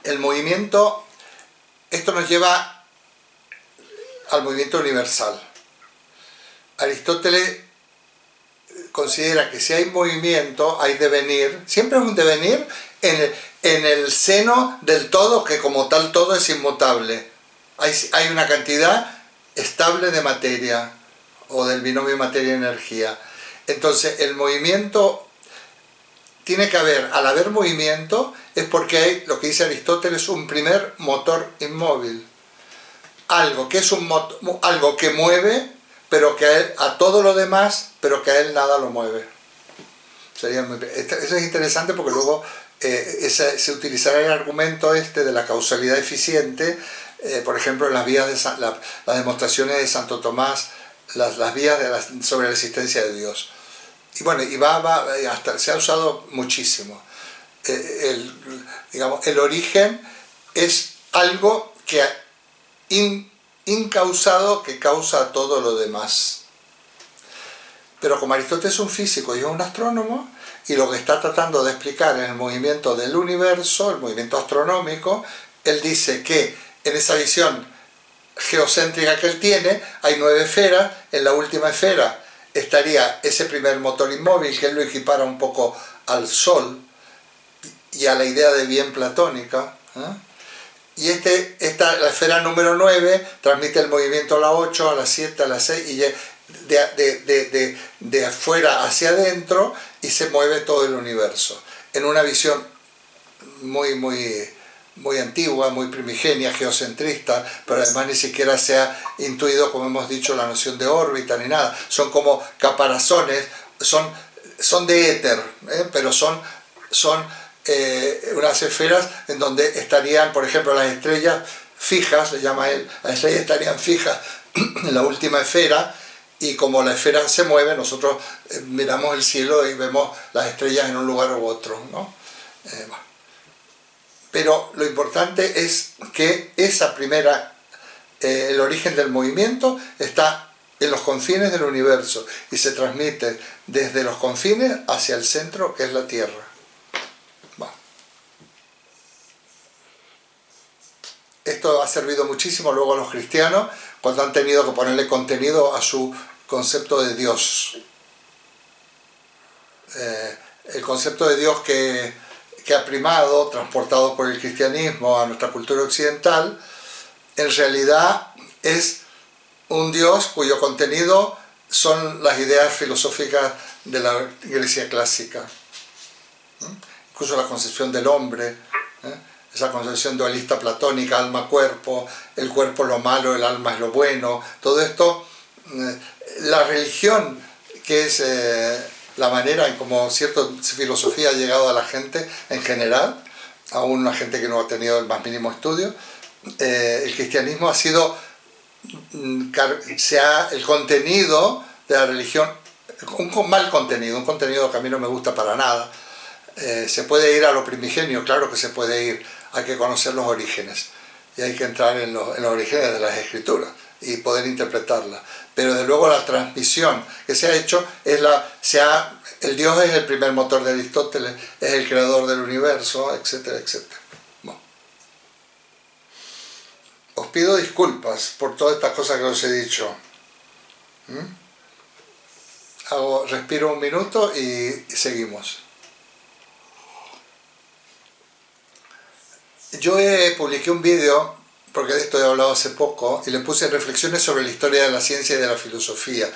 el movimiento, esto nos lleva al movimiento universal. Aristóteles considera que si hay movimiento, hay devenir, siempre es un devenir en el seno del todo, que como tal todo es inmutable. Hay una cantidad estable de materia, o del binomio materia-energía. Entonces el movimiento tiene que haber, al haber movimiento, es porque hay, lo que dice Aristóteles, un primer motor inmóvil. Algo que es algo que mueve, pero que a todo lo demás, pero que a él nada lo mueve. Eso es interesante porque luego se utilizará el argumento de la causalidad eficiente, por ejemplo en las vías las demostraciones de Santo Tomás, las vías sobre la existencia de Dios. Y bueno, hasta se ha usado muchísimo. El origen es algo que incausado que causa todo lo demás. Pero como Aristóteles es un físico y es un astrónomo, y lo que está tratando de explicar en el movimiento del universo, el movimiento astronómico, él dice que en esa visión geocéntrica que él tiene, hay 9 esferas, en la última esfera estaría ese primer motor inmóvil, que él lo equipara un poco al Sol y a la idea de bien platónica, y la esfera número 9 transmite el movimiento a la 8, a la 7, a la 6, y de afuera hacia adentro, y se mueve todo el universo, en una visión muy antigua, muy primigenia, geocentrista, pero además ni siquiera se ha intuido, como hemos dicho, la noción de órbita ni nada. Son como caparazones, son de éter, pero son unas esferas en donde estarían, por ejemplo, las estrellas fijas, le llama él, las estrellas estarían fijas en la última esfera, y como la esfera se mueve, nosotros miramos el cielo y vemos las estrellas en un lugar u otro, ¿no? Pero lo importante es que esa primera, el origen del movimiento está en los confines del universo y se transmite desde los confines hacia el centro, que es la Tierra. Esto ha servido muchísimo luego a los cristianos cuando han tenido que ponerle contenido a su concepto de Dios. El concepto de Dios que ha primado, transportado por el cristianismo a nuestra cultura occidental, en realidad es un Dios cuyo contenido son las ideas filosóficas de la Grecia clásica. Incluso la concepción del hombre, esa concepción dualista platónica, alma-cuerpo, el cuerpo es lo malo, el alma es lo bueno, todo esto, la religión, que es la manera en cómo cierta filosofía ha llegado a la gente en general, aún la gente que no ha tenido el más mínimo estudio, el cristianismo ha sido, el contenido de la religión, un mal contenido, un contenido que a mí no me gusta para nada. Se puede ir a lo primigenio, claro que se puede ir, hay que conocer los orígenes y hay que entrar en los orígenes de las escrituras y poder interpretarlas, pero de luego la transmisión que se ha hecho es el Dios es el primer motor de Aristóteles, es el creador del universo, etcétera, etcétera. Bueno. Os pido disculpas por todas estas cosas que os he dicho. Respiro un minuto y seguimos. Yo publiqué un vídeo, porque de esto he hablado hace poco, y le puse reflexiones sobre la historia de la ciencia y de la filosofía.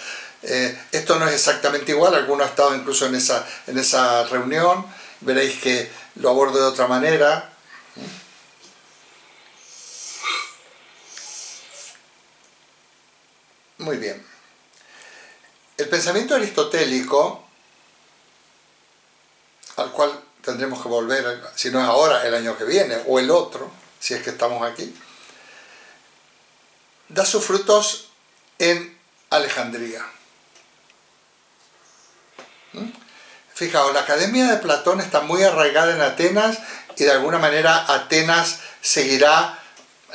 Esto no es exactamente igual, alguno ha estado incluso en esa reunión, veréis que lo abordo de otra manera. Muy bien. El pensamiento aristotélico, al cual tendremos que volver, si no es ahora, el año que viene, o el otro, si es que estamos aquí, da sus frutos en Alejandría. Fijaos, la Academia de Platón está muy arraigada en Atenas y de alguna manera Atenas seguirá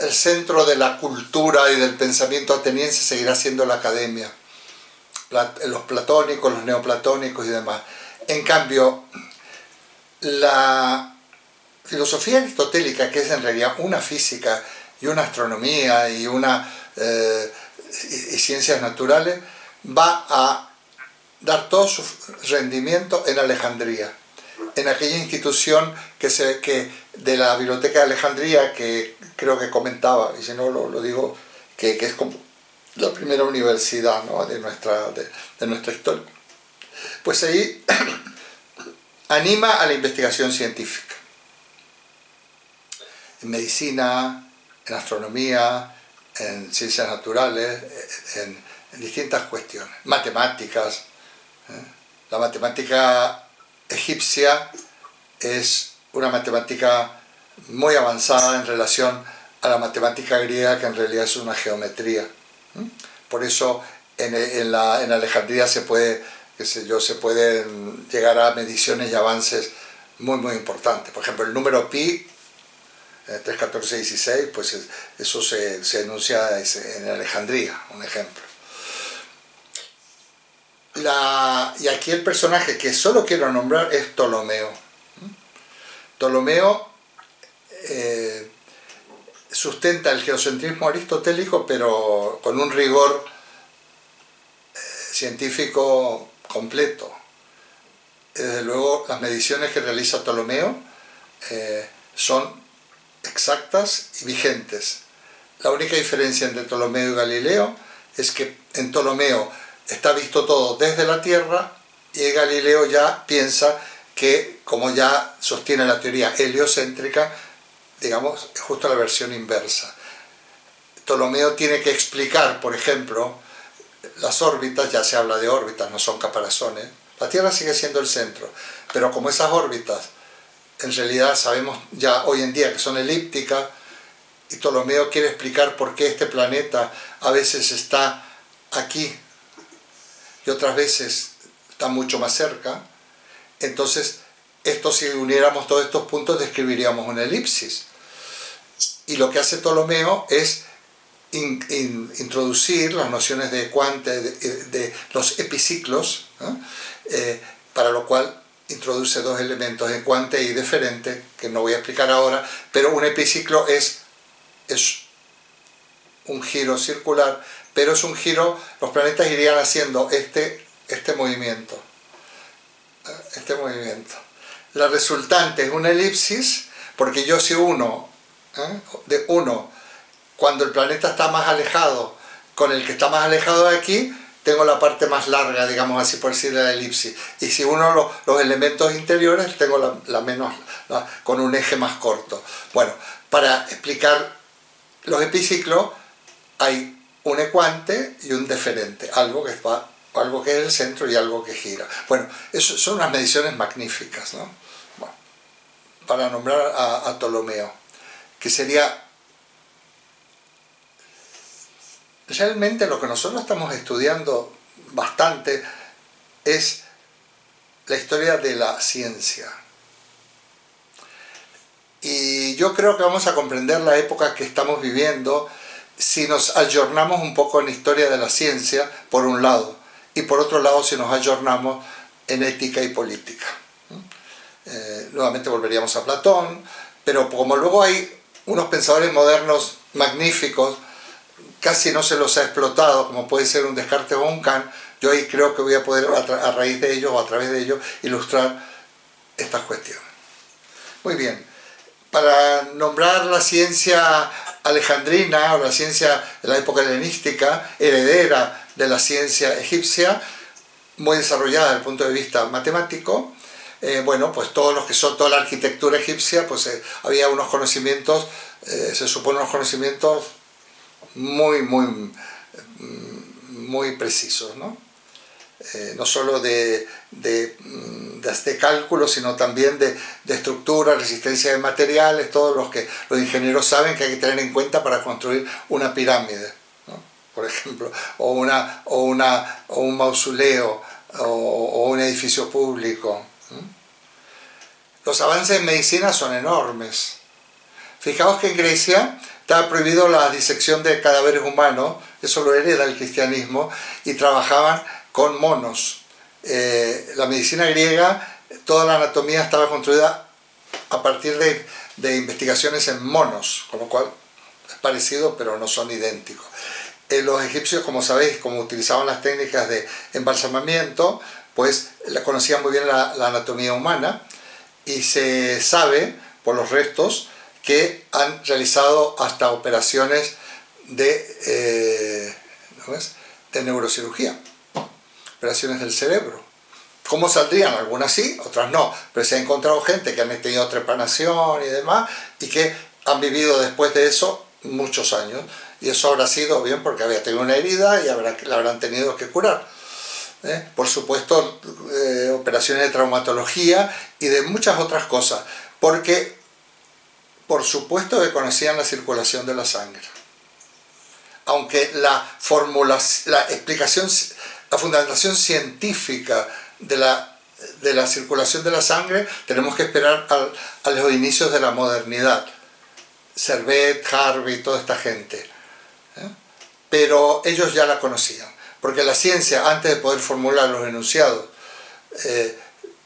el centro de la cultura y del pensamiento ateniense, seguirá siendo la academia. Los platónicos, los neoplatónicos y demás. En cambio, la filosofía aristotélica, que es en realidad una física y una astronomía y y ciencias naturales, va a dar todo su rendimiento en Alejandría, en aquella institución que de la Biblioteca de Alejandría, que creo que comentaba, y si no lo digo, que es como la primera universidad, ¿no?, de nuestra historia. Pues ahí anima a la investigación científica, en medicina, en astronomía, en ciencias naturales, en distintas cuestiones, matemáticas. La matemática egipcia es una matemática muy avanzada en relación a la matemática griega, que en realidad es una geometría. Por eso en Alejandría se pueden llegar a mediciones y avances muy importantes. Por ejemplo, el número pi, 3, 14, 16, pues eso se enuncia en Alejandría, un ejemplo. Y aquí el personaje que solo quiero nombrar es Ptolomeo. Ptolomeo sustenta el geocentrismo aristotélico, pero con un rigor científico completo. Desde luego, las mediciones que realiza Ptolomeo son exactas y vigentes. La única diferencia entre Ptolomeo y Galileo es que en Ptolomeo está visto todo desde la Tierra, y Galileo ya piensa que, como ya sostiene la teoría heliocéntrica, digamos, es justo la versión inversa. Ptolomeo tiene que explicar, por ejemplo, las órbitas. Ya se habla de órbitas, no son caparazones. La Tierra sigue siendo el centro, pero como esas órbitas en realidad sabemos ya hoy en día que son elípticas, y Ptolomeo quiere explicar por qué este planeta a veces está aquí y otras veces está mucho más cerca. Entonces, si uniéramos todos estos puntos, describiríamos una elipsis. Y lo que hace Ptolomeo es introducir las nociones de cuante, de los epiciclos, ¿no? Para lo cual introduce dos elementos, de cuante y deferente, que no voy a explicar ahora, pero un epiciclo es un giro circular, pero es un giro, los planetas irían haciendo este movimiento. La resultante es una elipsis, porque yo si uno, cuando el planeta está más alejado, con el que está más alejado de aquí, tengo la parte más larga, digamos así por decir, de la elipsis. Y si uno los elementos interiores, tengo con un eje más corto. Bueno, para explicar los epiciclos hay un ecuante y un deferente, algo que es el centro y algo que gira. Bueno, eso son unas mediciones magníficas, ¿no? Bueno, para nombrar a Ptolomeo, que sería realmente lo que nosotros estamos estudiando bastante, es la historia de la ciencia. Y yo creo que vamos a comprender la época que estamos viviendo si nos ayornamos un poco en la historia de la ciencia, por un lado, y por otro lado si nos ayornamos en ética y política. Nuevamente volveríamos a Platón, pero como luego hay unos pensadores modernos magníficos, casi no se los ha explotado, como puede ser un Descartes o un Kant, yo ahí creo que voy a poder a raíz de ellos o a través de ellos ilustrar estas cuestiones. Muy bien, para nombrar la ciencia alejandrina o la ciencia de la época helenística, heredera de la ciencia egipcia, muy desarrollada desde el punto de vista matemático, bueno, pues toda la arquitectura egipcia, pues había unos conocimientos, se supone unos conocimientos muy precisos, ¿no? No solo de cálculo, sino también de estructura, resistencia de materiales, todos los que los ingenieros saben que hay que tener en cuenta para construir una pirámide, ¿no? Por ejemplo, o un mausoleo, o un edificio público. Los avances en medicina son enormes. Fijaos que en Grecia estaba prohibido la disección de cadáveres humanos, eso lo hereda el cristianismo, y trabajaban con monos. La medicina griega, toda la anatomía estaba construida a partir de investigaciones en monos, con lo cual es parecido pero no son idénticos. Los egipcios, como sabéis, como utilizaban las técnicas de embalsamamiento, pues conocían muy bien la anatomía humana, y se sabe por los restos que han realizado hasta operaciones de neurocirugía, operaciones del cerebro. ¿Cómo saldrían? Algunas sí, otras no, pero se ha encontrado gente que han tenido trepanación y demás, y que han vivido después de eso muchos años, y eso habrá sido bien porque había tenido una herida y la habrán tenido que curar. Por supuesto, operaciones de traumatología y de muchas otras cosas, porque por supuesto que conocían la circulación de la sangre. Aunque la fundamentación científica de la circulación de la sangre tenemos que esperar a los inicios de la modernidad. Servet, Harvey, toda esta gente. Pero ellos ya la conocían, porque la ciencia, antes de poder formular los enunciados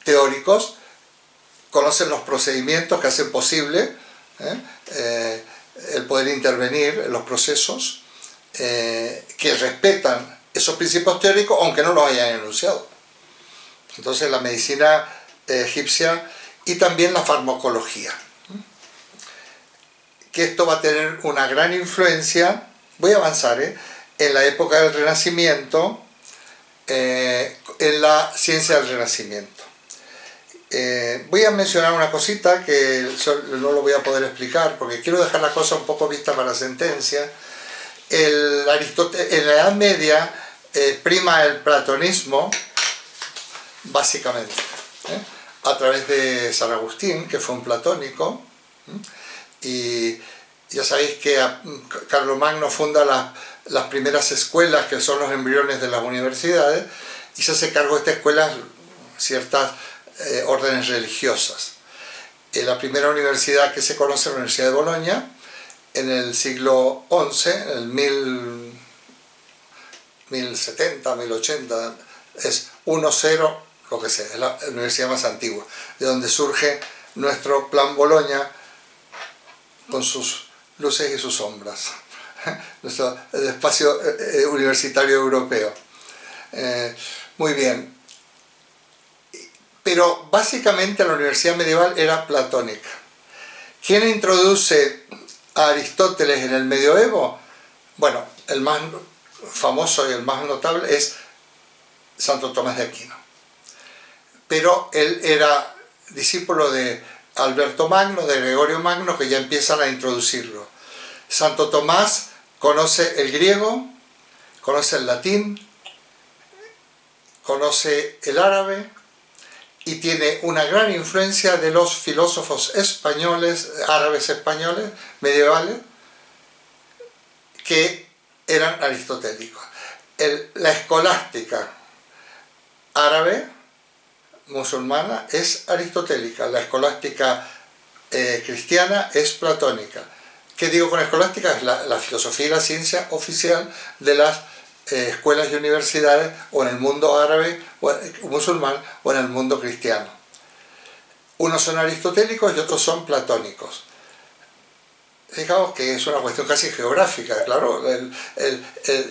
teóricos, conocen los procedimientos que hacen posible el poder intervenir en los procesos, que respetan esos principios teóricos aunque no los hayan enunciado. Entonces la medicina egipcia y también la farmacología, que esto va a tener una gran influencia, voy a avanzar, en la época del Renacimiento, en la ciencia del Renacimiento. Voy a mencionar una cosita que no lo voy a poder explicar porque quiero dejar la cosa un poco vista para sentencia. En la Edad Media prima el platonismo, básicamente, a través de San Agustín, que fue un platónico, y ya sabéis que Carlomagno funda las primeras escuelas, que son los embriones de las universidades, y se hace cargo de estas escuelas ciertas órdenes religiosas. La primera universidad que se conoce es la Universidad de Bolonia, en el siglo XI, en el 1070, 1080, es 1-0, lo que sea, es la universidad más antigua, de donde surge nuestro Plan Bolonia con sus luces y sus sombras, nuestro espacio universitario europeo. Muy bien. Pero básicamente la universidad medieval era platónica. ¿Quién introduce a Aristóteles en el medioevo? Bueno, el más famoso y el más notable es Santo Tomás de Aquino. Pero él era discípulo de Alberto Magno, de Gregorio Magno, que ya empiezan a introducirlo. Santo Tomás conoce el griego, conoce el latín, conoce el árabe, y tiene una gran influencia de los filósofos españoles, árabes españoles, medievales, que eran aristotélicos. La escolástica árabe, musulmana, es aristotélica. La escolástica cristiana es platónica. ¿Qué digo con escolástica? Es la filosofía y la ciencia oficial de las escuelas y universidades, o en el mundo árabe o musulmán o en el mundo cristiano. Unos son aristotélicos y otros son platónicos. Fijaos que es una cuestión casi geográfica, claro.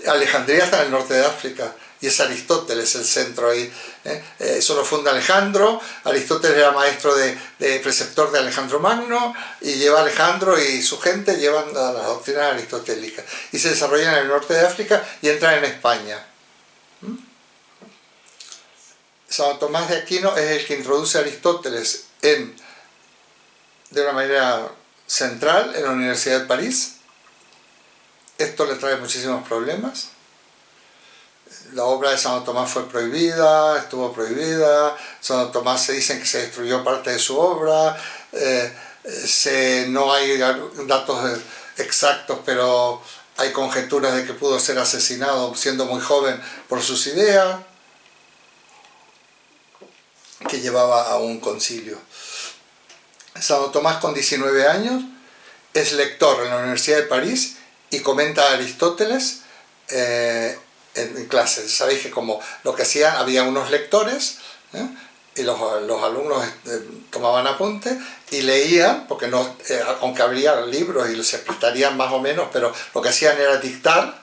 Alejandría está en el norte de África y es Aristóteles el centro ahí. Eso lo funda Alejandro. Aristóteles era maestro preceptor de Alejandro Magno, y lleva Alejandro y su gente llevan a las doctrinas aristotélicas y se desarrollan en el norte de África y entran en España. San Tomás de Aquino es el que introduce a Aristóteles de una manera central en la Universidad de París. Esto le trae muchísimos problemas. La obra de Santo Tomás fue prohibida, estuvo prohibida. Santo Tomás se dicen que se destruyó parte de su obra. No hay datos exactos, pero hay conjeturas de que pudo ser asesinado siendo muy joven por sus ideas, que llevaba a un concilio. Santo Tomás, con 19 años, es lector en la Universidad de París y comenta a Aristóteles en clases. Sabéis que como lo que hacían, había unos lectores y los alumnos tomaban apuntes y leían, porque no, aunque habría libros y se prestarían más o menos, pero lo que hacían era dictar,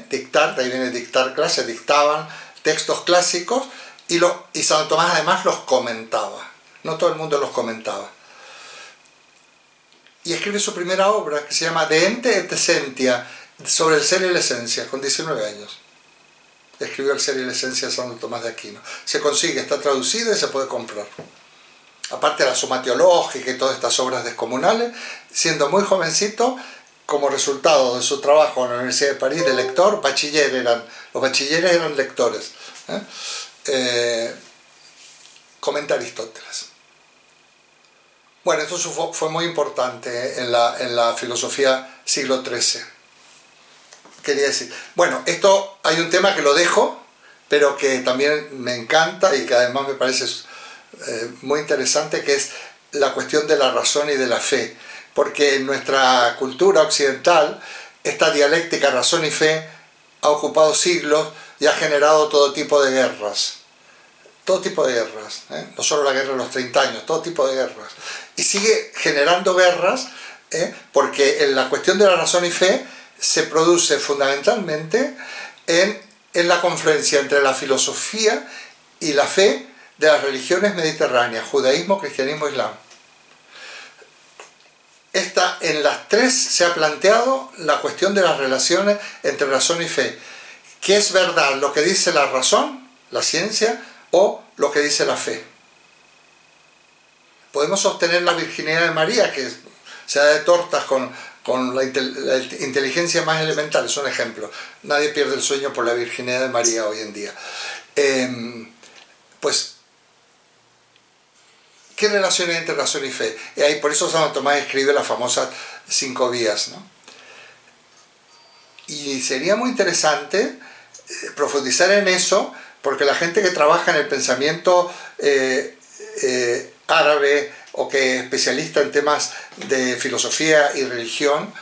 dictar, de ahí viene dictar clase, dictaban textos clásicos y Santo Tomás además los comentaba, no todo el mundo los comentaba. Y escribe su primera obra, que se llama De Ente et Essentia, sobre el ser y la esencia, con 19 años. Escribió el ser y la esencia de Santo Tomás de Aquino. Se consigue, está traducida y se puede comprar. Aparte de la Suma Teológica y todas estas obras descomunales, siendo muy jovencito, como resultado de su trabajo en la Universidad de París de lector, los bachilleres eran lectores. Comenta Aristóteles. Bueno, esto fue muy importante en la filosofía siglo XIII. Quería decir, bueno, esto hay un tema que lo dejo, pero que también me encanta y que además me parece muy interesante, que es la cuestión de la razón y de la fe, porque en nuestra cultura occidental esta dialéctica razón y fe ha ocupado siglos y ha generado todo tipo de guerras. Todo tipo de guerras, no solo la guerra de los 30 años, todo tipo de guerras. Y sigue generando guerras, porque en la cuestión de la razón y fe se produce fundamentalmente en la confluencia entre la filosofía y la fe de las religiones mediterráneas, judaísmo, cristianismo, islam. En las tres se ha planteado la cuestión de las relaciones entre razón y fe. ¿Qué es verdad? ¿Lo que dice la razón, la ciencia, o lo que dice la fe? Podemos sostener la virginidad de María, que se da de tortas con la inteligencia más elemental, es un ejemplo. Nadie pierde el sueño por la virginidad de María hoy en día. Pues, ¿qué relación hay entre razón y fe? Y ahí, por eso Santo Tomás escribe las famosas 5 vías, ¿no? Y sería muy interesante profundizar en eso, porque la gente que trabaja en el pensamiento árabe o que es especialista en temas de filosofía y religión,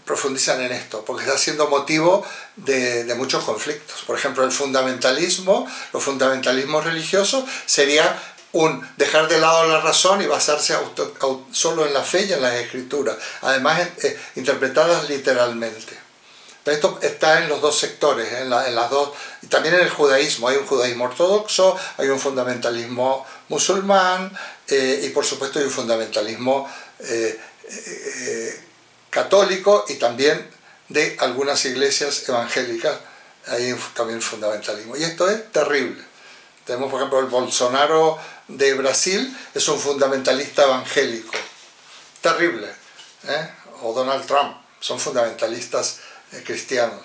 profundizan en esto, porque está siendo motivo de muchos conflictos. Por ejemplo, los fundamentalismos religiosos sería dejar de lado la razón y basarse solo en la fe y en las escrituras, además interpretadas literalmente. Pero esto está en los dos sectores, en las dos, y también en el judaísmo. Hay un judaísmo ortodoxo, hay un fundamentalismo musulmán, y por supuesto hay un fundamentalismo católico y también de algunas iglesias evangélicas. Hay también fundamentalismo. Y esto es terrible. Tenemos, por ejemplo, el Bolsonaro de Brasil, es un fundamentalista evangélico. Terrible. O Donald Trump, son fundamentalistas cristianos,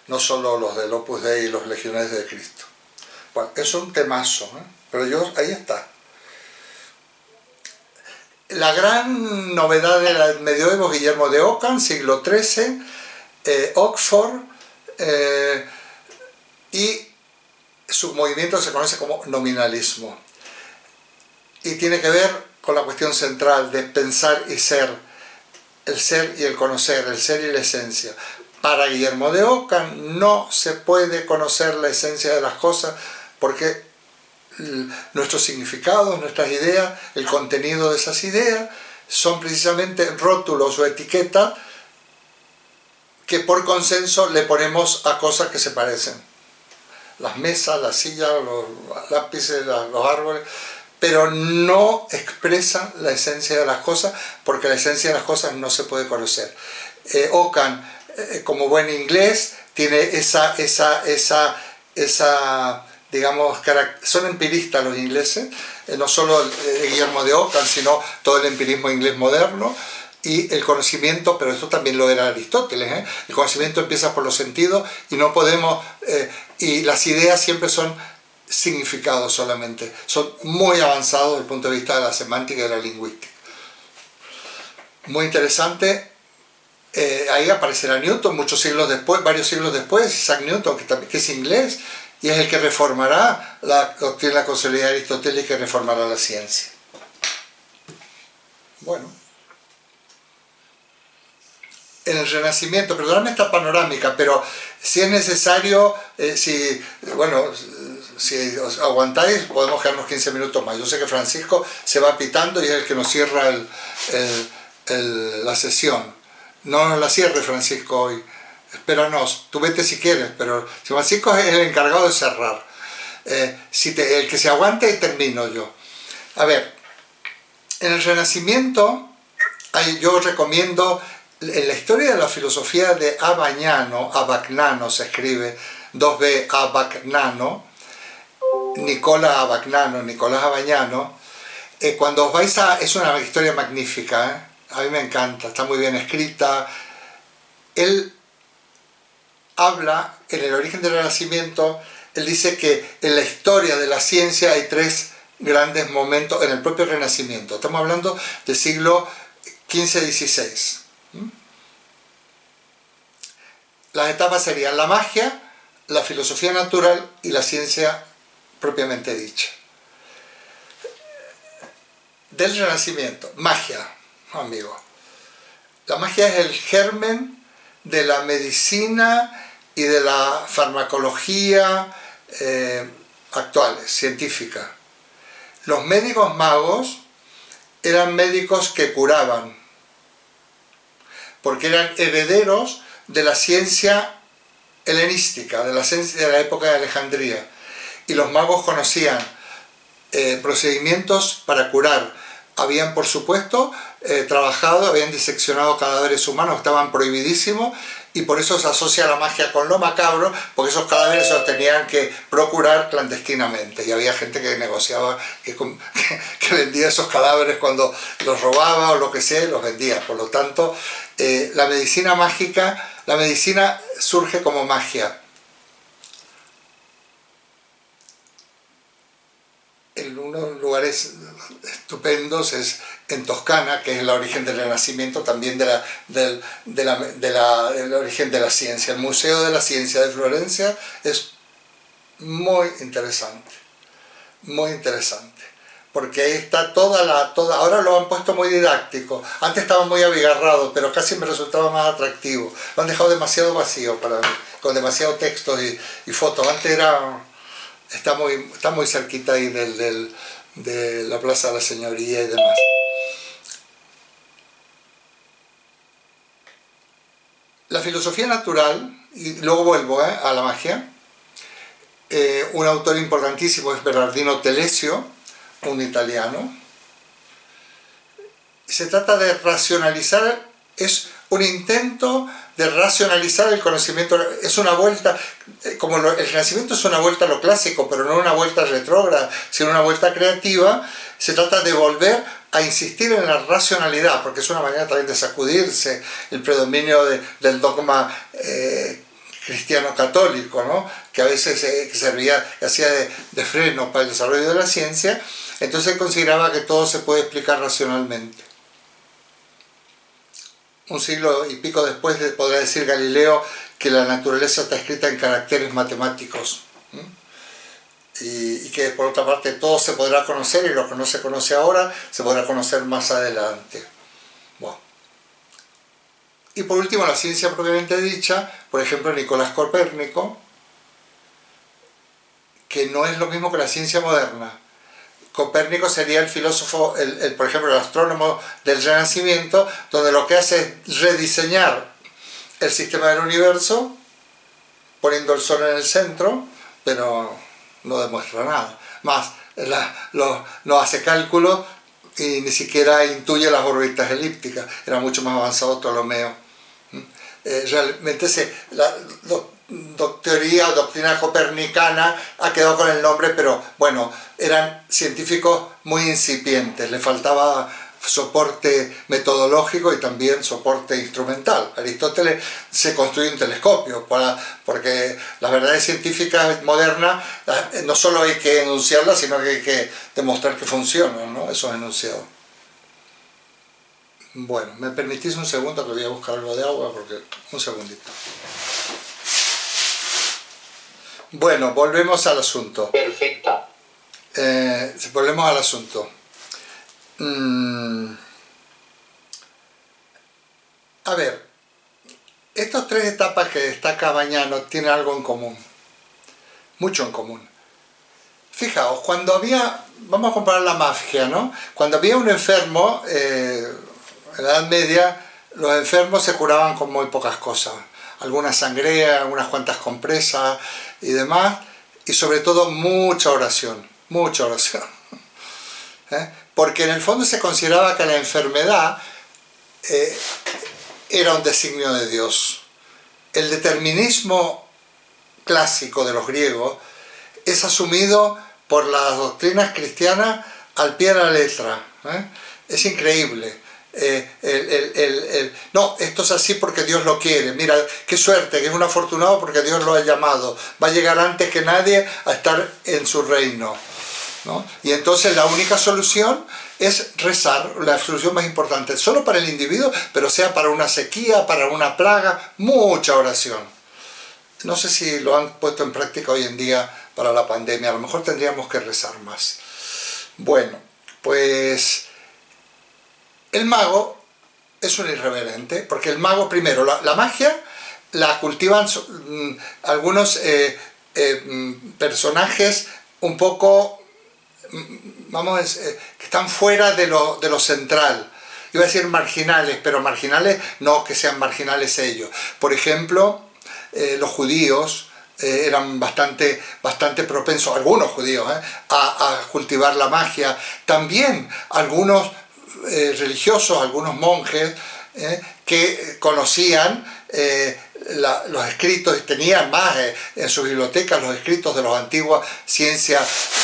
no solo los del Opus Dei y los legionarios de Cristo. Bueno, es un temazo, pero ahí está. La gran novedad del medioevo, Guillermo de Ockham, siglo XIII, Oxford, y su movimiento se conoce como nominalismo. Y tiene que ver con la cuestión central de pensar y ser, el ser y el conocer, el ser y la esencia. Para Guillermo de Ockham no se puede conocer la esencia de las cosas porque nuestros significados, nuestras ideas, el contenido de esas ideas son precisamente rótulos o etiquetas que por consenso le ponemos a cosas que se parecen. Las mesas, las sillas, los lápices, los árboles, pero no expresan la esencia de las cosas, porque la esencia de las cosas no se puede conocer. Ockham, como buen inglés, tiene esa digamos, son empiristas los ingleses, no solo Guillermo de Ockham, sino todo el empirismo inglés moderno, y el conocimiento, pero esto también lo era Aristóteles, el conocimiento empieza por los sentidos y no podemos, y las ideas siempre son significados solamente, son muy avanzados desde el punto de vista de la semántica y de la lingüística. Muy interesante. Ahí aparecerá Newton muchos siglos después, varios siglos después, Isaac Newton, que es inglés, y es el que reformará la doctrina de la causalidad aristotélica y reformará la ciencia. Bueno. En el Renacimiento, perdóname esta panorámica, pero si es necesario, si os aguantáis, podemos quedarnos 15 minutos más. Yo sé que Francisco se va pitando y es el que nos cierra la sesión. No nos la cierre, Francisco, hoy. Espéranos, tú vete si quieres, pero si Francisco es el encargado de cerrar. El que se aguante, termino yo. A ver, en el Renacimiento, yo recomiendo, en la historia de la filosofía de Abagnano se escribe, 2B Abagnano, Nicolás Abagnano, cuando os vais es una historia magnífica, a mí me encanta, está muy bien escrita. Él habla, en el origen del Renacimiento, él dice que en la historia de la ciencia hay 3 grandes momentos en el propio Renacimiento. Estamos hablando del siglo XV-XVI. Las etapas serían la magia, la filosofía natural y la ciencia propiamente dicha. Del Renacimiento, magia, amigo. La magia es el germen de la medicina y de la farmacología actuales, científica. Los médicos magos eran médicos que curaban, porque eran herederos de la ciencia helenística, de la ciencia de la época de Alejandría. Y los magos conocían procedimientos para curar. Habían, por supuesto, habían diseccionado cadáveres humanos que estaban prohibidísimos, y por eso se asocia la magia con lo macabro, porque esos cadáveres se los tenían que procurar clandestinamente, y había gente que negociaba, que vendía esos cadáveres cuando los robaba o lo que sea, y los vendía. Por lo tanto, la medicina mágica, la medicina surge como magia. En unos lugares estupendos es en Toscana, que es el origen del Renacimiento, también del origen de la ciencia. El Museo de la Ciencia de Florencia es muy interesante, porque ahí está ahora lo han puesto muy didáctico. Antes estaba muy abigarrado, pero casi me resultaba más atractivo. Lo han dejado demasiado vacío para mí, con demasiado texto y fotos. Antes está muy cerquita ahí de la Plaza de la Señoría y demás. La filosofía natural, y luego vuelvo a la magia, un autor importantísimo es Bernardino Telesio, un italiano. Se trata de racionalizar, es un intento de racionalizar el conocimiento. Es una vuelta, como el Renacimiento es una vuelta a lo clásico, pero no una vuelta retrógrada, sino una vuelta creativa. Se trata de volver a insistir en la racionalidad, porque es una manera también de sacudirse el predominio del dogma cristiano católico, ¿no? Que a veces hacía de freno para el desarrollo de la ciencia. Entonces él consideraba que todo se puede explicar racionalmente. Un siglo y pico después podrá decir Galileo que la naturaleza está escrita en caracteres matemáticos, y que por otra parte todo se podrá conocer, y lo que no se conoce ahora se podrá conocer más adelante. Bueno. Y por último, la ciencia propiamente dicha, por ejemplo Nicolás Copérnico, que no es lo mismo que la ciencia moderna. Copérnico sería el filósofo, por ejemplo, el astrónomo del Renacimiento, donde lo que hace es rediseñar el sistema del universo, poniendo el Sol en el centro, pero no demuestra nada. Más, no hace cálculos y ni siquiera intuye las órbitas elípticas. Era mucho más avanzado Ptolomeo. Realmente teoría o doctrina copernicana ha quedado con el nombre, pero bueno, eran científicos muy incipientes, le faltaba soporte metodológico y también soporte instrumental. Aristóteles se construyó un telescopio porque las verdades científicas modernas no solo hay que enunciarlas, sino que hay que demostrar que funcionan, ¿no? Esos enunciados. Bueno, ¿me permitís un segundo que voy a buscar algo de agua? Un segundito. Bueno, volvemos al asunto.
Perfecta.
Volvemos al asunto. A ver, estas 3 etapas que destaca Bagnano tienen algo en común, mucho en común. Fijaos, cuando había, vamos a comparar la magia, ¿no? Cuando había un enfermo, en la Edad Media, los enfermos se curaban con muy pocas cosas. Alguna sangría, unas cuantas compresas y demás, y sobre todo mucha oración, mucha oración. Porque en el fondo se consideraba que la enfermedad era un designio de Dios. El determinismo clásico de los griegos es asumido por las doctrinas cristianas al pie de la letra. Es increíble. No, esto es así porque Dios lo quiere. Mira, qué suerte, que es un afortunado porque Dios lo ha llamado. Va a llegar antes que nadie a estar en su reino, ¿no? Y entonces la única solución es rezar, la solución más importante, solo para el individuo, pero sea para una sequía, para una plaga, mucha oración. No sé si lo han puesto en práctica hoy en día para la pandemia, a lo mejor tendríamos que rezar más. Bueno, pues el mago es un irreverente, porque el mago, primero, la magia la cultivan algunos personajes un poco, vamos a decir, que están fuera de lo central. Iba a decir marginales, pero marginales no que sean marginales ellos. Por ejemplo, los judíos eran bastante propensos, algunos judíos, a cultivar la magia. También algunos religiosos, algunos monjes que conocían los escritos y tenían más en sus bibliotecas los escritos de la antigua ciencia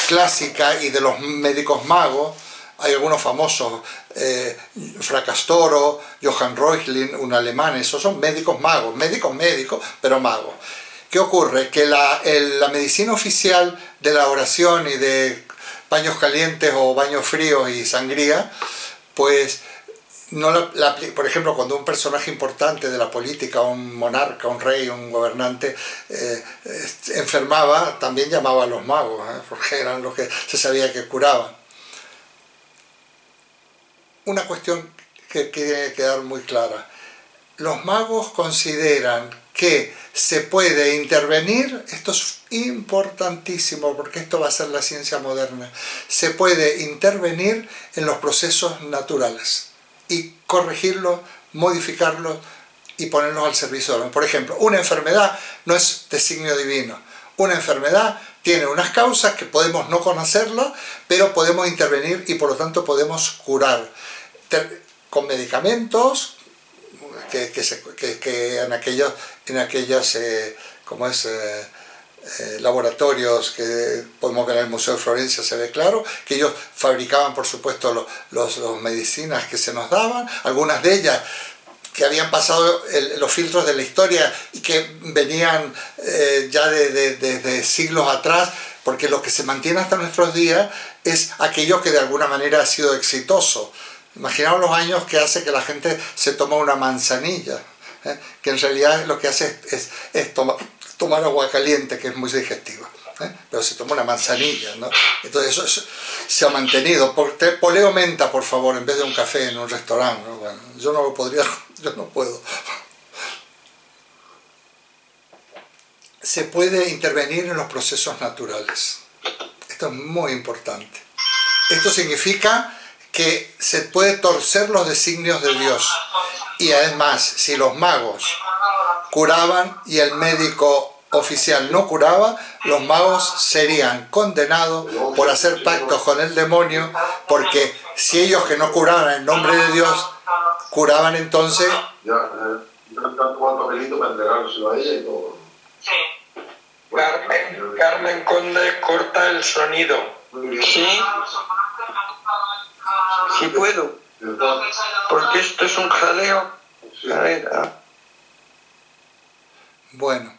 clásica y de los médicos magos. Hay algunos famosos, Fracastoro, Johann Reuchlin, un alemán, esos son médicos magos, médicos, pero magos. ¿Qué ocurre? Que la medicina oficial de la oración y de baños calientes o baños fríos y sangría, pues, por ejemplo, cuando un personaje importante de la política, un monarca, un rey, un gobernante, enfermaba, también llamaba a los magos, porque eran los que se sabía que curaban. Una cuestión que tiene que quedar muy clara. Los magos consideran que se puede intervenir, esto es importantísimo porque esto va a ser la ciencia moderna, se puede intervenir en los procesos naturales y corregirlos, modificarlos y ponerlos al servicio del hombre. Por ejemplo, una enfermedad no es designio divino. Una enfermedad tiene unas causas que podemos no conocerlas, pero podemos intervenir y por lo tanto podemos curar con medicamentos que en aquellos laboratorios que podemos ver en el Museo de Florencia, se ve claro que ellos fabricaban, por supuesto, las medicinas que se nos daban, algunas de ellas que habían pasado los filtros de la historia y que venían ya desde siglos atrás, porque lo que se mantiene hasta nuestros días es aquello que de alguna manera ha sido exitoso. Imaginaos los años que hace que la gente se toma una manzanilla, que en realidad lo que hace es tomar agua caliente, que es muy digestiva, pero se toma una manzanilla, ¿no? Entonces eso se ha mantenido. Poleo menta, por favor, en vez de un café en un restaurante, ¿no? Bueno, yo no lo podría, yo no puedo. Se puede intervenir en los procesos naturales. Esto es muy importante. Esto significa que se puede torcer los designios de Dios. Y además, si los magos curaban y el médico oficial no curaba, los magos serían condenados por hacer pactos con el demonio, porque si ellos que no curaban en nombre de Dios, curaban entonces...
Carmen Conde, corta el sonido.
¿Sí? Sí puedo. Porque esto es un jaleo. A ver,
Bueno,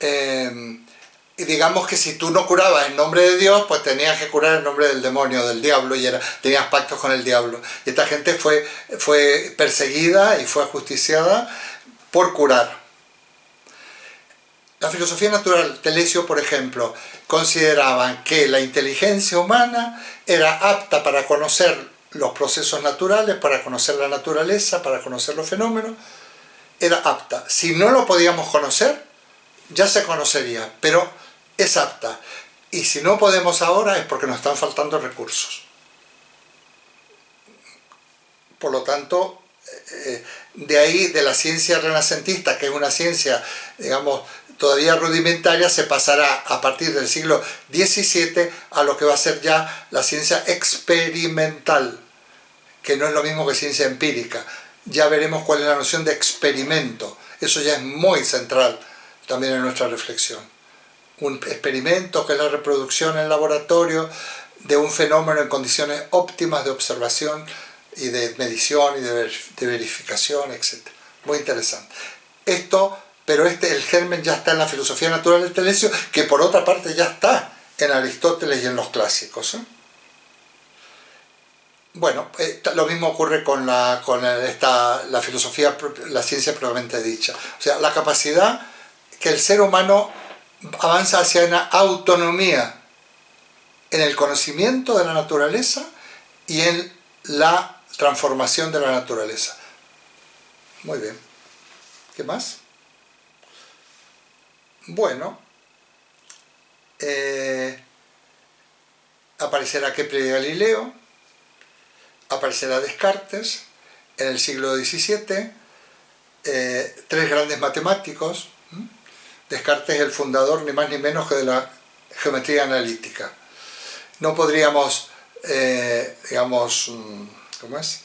y digamos que si tú no curabas en nombre de Dios, pues tenías que curar en nombre del demonio, del diablo, y tenías pactos con el diablo. Y esta gente fue perseguida y fue ajusticiada por curar. La filosofía natural, Telesio, por ejemplo, consideraban que la inteligencia humana era apta para conocer los procesos naturales, para conocer la naturaleza, para conocer los fenómenos, era apta. Si no lo podíamos conocer, ya se conocería, pero es apta. Y si no podemos ahora es porque nos están faltando recursos. Por lo tanto, de ahí, de la ciencia renacentista, que es una ciencia, digamos, todavía rudimentaria, se pasará a partir del siglo XVII a lo que va a ser ya la ciencia experimental, que no es lo mismo que ciencia empírica. Ya veremos cuál es la noción de experimento. Eso ya es muy central también en nuestra reflexión. Un experimento que es la reproducción en laboratorio de un fenómeno en condiciones óptimas de observación y de medición y de verificación, etc. Muy interesante. Pero el germen ya está en la filosofía natural del Telesio, que por otra parte ya está en Aristóteles y en los clásicos, ¿eh? Bueno, lo mismo ocurre con la filosofía, la ciencia propiamente dicha. O sea, la capacidad que el ser humano avanza hacia una autonomía en el conocimiento de la naturaleza y en la transformación de la naturaleza. Muy bien. ¿Qué más? Bueno, aparecerá Kepler y Galileo, aparecerá Descartes en el siglo XVII, tres grandes matemáticos. Descartes es el fundador ni más ni menos que de la geometría analítica. No podríamos, digamos, ¿cómo es?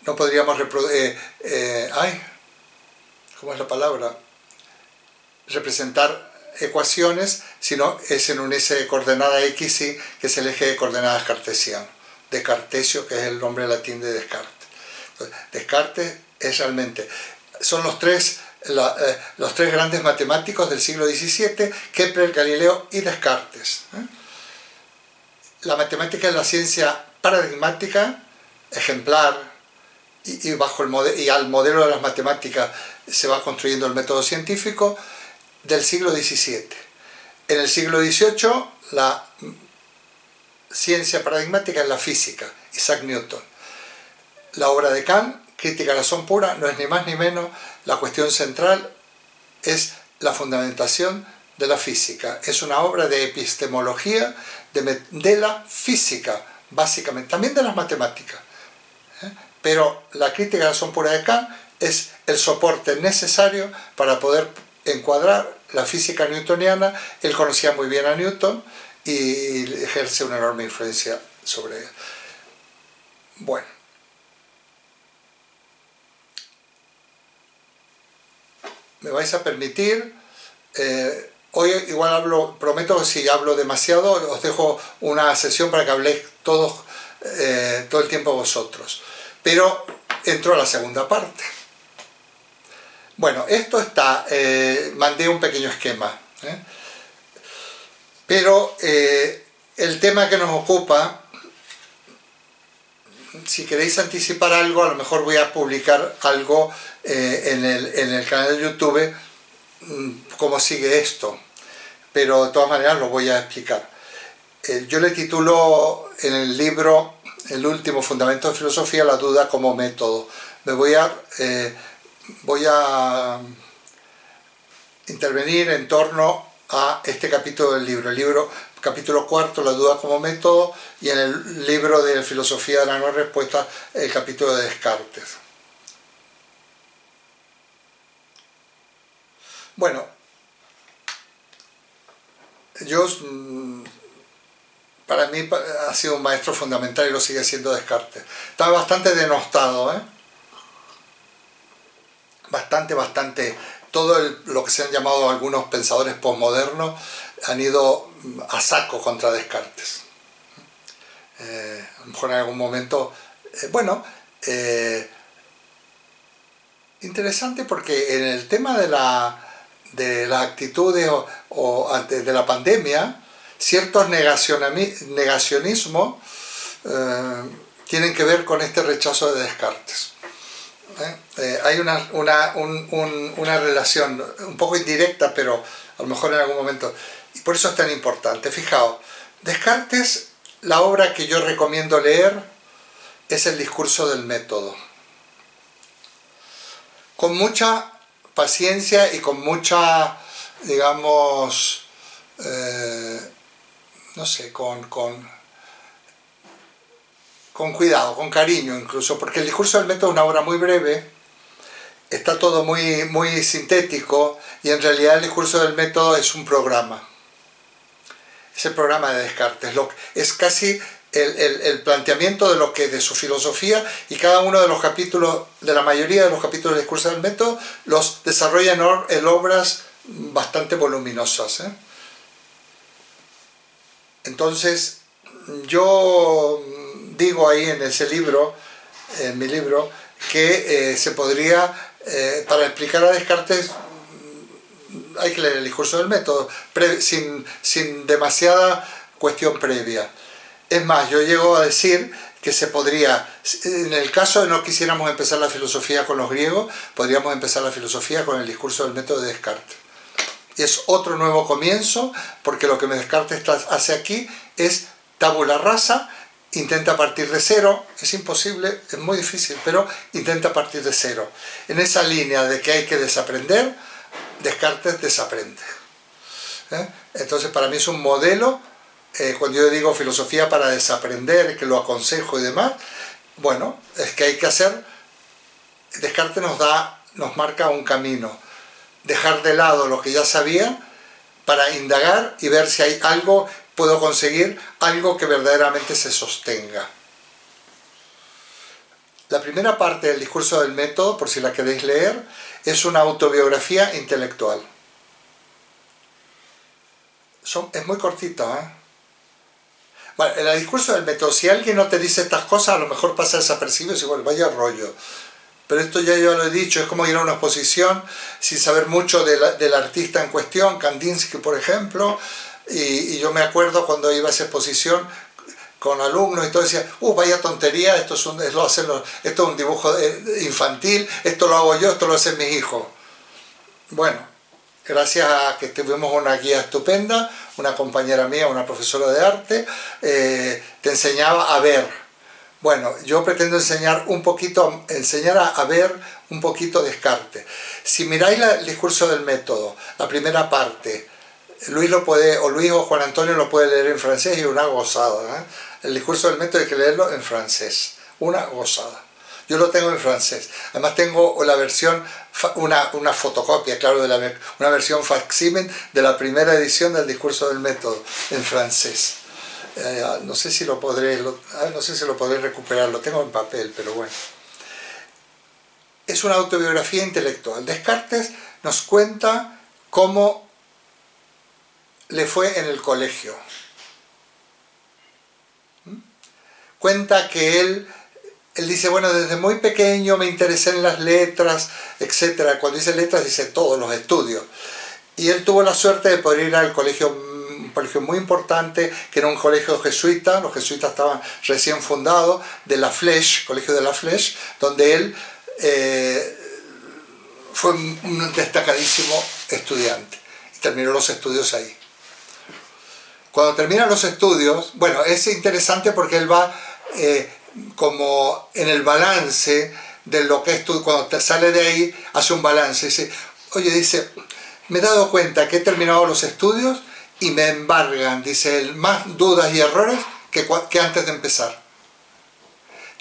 No podríamos ¿cómo es la palabra? Representar ecuaciones, sino es en un eje de coordenada x, y que es el eje de coordenadas cartesiano, de Cartesio, que es el nombre latín de Descartes. Entonces, Descartes es realmente, son los tres grandes matemáticos del siglo XVII, Kepler, Galileo y Descartes. La matemática es la ciencia paradigmática, ejemplar, y al modelo de las matemáticas se va construyendo el método científico del siglo XVII. En el siglo XVIII la ciencia paradigmática es la física, Isaac Newton. La obra de Kant, Crítica a la razón pura, no es ni más ni menos, la cuestión central es la fundamentación de la física. Es una obra de epistemología de la física, básicamente, también de las matemáticas. Pero la Crítica a la razón pura de Kant es el soporte necesario para poder encuadrar la física newtoniana. Él conocía muy bien a Newton y ejerce una enorme influencia sobre él. Bueno. Me vais a permitir, hoy igual prometo que si hablo demasiado os dejo una sesión para que habléis todo el tiempo vosotros. Pero entro a la segunda parte. Bueno, esto está, mandé un pequeño esquema, pero el tema que nos ocupa, si queréis anticipar algo, a lo mejor voy a publicar algo en el canal de YouTube, cómo sigue esto, pero de todas maneras lo voy a explicar. Yo le titulo en el libro, el último fundamento de filosofía, la duda como método. Voy a intervenir en torno a este capítulo del libro, capítulo cuarto, la duda como método, y en el libro de filosofía de la no respuesta, el capítulo de Descartes. Bueno, para mí ha sido un maestro fundamental y lo sigue siendo Descartes. Estaba bastante denostado, bastante. Todo lo que se han llamado algunos pensadores posmodernos han ido a saco contra Descartes. A lo mejor en algún momento, interesante porque en el tema de las actitudes o de la pandemia, ciertos negacionismos tienen que ver con este rechazo de Descartes. Hay una relación un poco indirecta, pero a lo mejor en algún momento, y por eso es tan importante. Fijaos, Descartes, la obra que yo recomiendo leer es El discurso del método. Con mucha paciencia y con mucha, digamos, no sé, con cuidado, con cariño incluso, porque el discurso del método es una obra muy breve, está todo muy sintético, y en realidad el discurso del método es un programa. Es el programa de Descartes, es casi el planteamiento de su filosofía, y cada uno de los capítulos, de la mayoría de los capítulos del discurso del método, los desarrolla en obras bastante voluminosas, ¿eh? Entonces, yo digo ahí en ese libro, en mi libro, que se podría, para explicar a Descartes, hay que leer el discurso del método, sin demasiada cuestión previa. Es más, yo llego a decir que se podría, en el caso de no quisiéramos empezar la filosofía con los griegos, podríamos empezar la filosofía con el discurso del método de Descartes. Es otro nuevo comienzo, porque lo que Descartes hace aquí es tabula rasa, intenta partir de cero, es imposible, es muy difícil, pero intenta partir de cero. En esa línea de que hay que desaprender, Descartes desaprende. Entonces, para mí es un modelo, cuando yo digo filosofía para desaprender, que lo aconsejo y demás, bueno, es que hay que hacer, Descartes nos marca un camino, dejar de lado lo que ya sabía para indagar y ver si hay algo, puedo conseguir algo que verdaderamente se sostenga. La primera parte del discurso del método, por si la queréis leer, es una autobiografía intelectual. Es muy cortita, ¿eh? Bueno, en el discurso del método, si alguien no te dice estas cosas, a lo mejor pasa desapercibido y dice, bueno, vaya rollo. Pero esto ya yo lo he dicho, es como ir a una exposición sin saber mucho del artista en cuestión, Kandinsky, por ejemplo, y yo me acuerdo cuando iba a esa exposición con alumnos y todo, decía, vaya tontería, esto es un dibujo infantil, esto lo hago yo, esto lo hacen mis hijos. Bueno, gracias a que tuvimos una guía estupenda, una compañera mía, una profesora de arte, te enseñaba a ver. Bueno, yo pretendo enseñar a ver un poquito Descartes. Si miráis el discurso del método, la primera parte, Luis o Juan Antonio lo puede leer en francés y una gozada, ¿eh? El discurso del método hay que leerlo en francés, una gozada. Yo lo tengo en francés. Además tengo la versión, una fotocopia, claro, una versión facsímil de la primera edición del discurso del método en francés. No sé si lo podré recuperar, lo tengo en papel, pero bueno. Es una autobiografía intelectual. Descartes nos cuenta cómo le fue en el colegio. Cuenta que él dice, bueno, desde muy pequeño me interesé en las letras, etc. Cuando dice letras dice todos los estudios. Y él tuvo la suerte de poder ir al colegio, un colegio muy importante, que era un colegio jesuita. Los jesuitas estaban recién fundados, de La Flèche, colegio de La Flèche, donde él fue un destacadísimo estudiante y terminó los estudios ahí. Cuando termina los estudios, bueno, es interesante porque él va como en el balance de lo que estudia. Cuando sale de ahí, hace un balance, dice, me he dado cuenta que he terminado los estudios y me embargan, dice él, más dudas y errores que antes de empezar.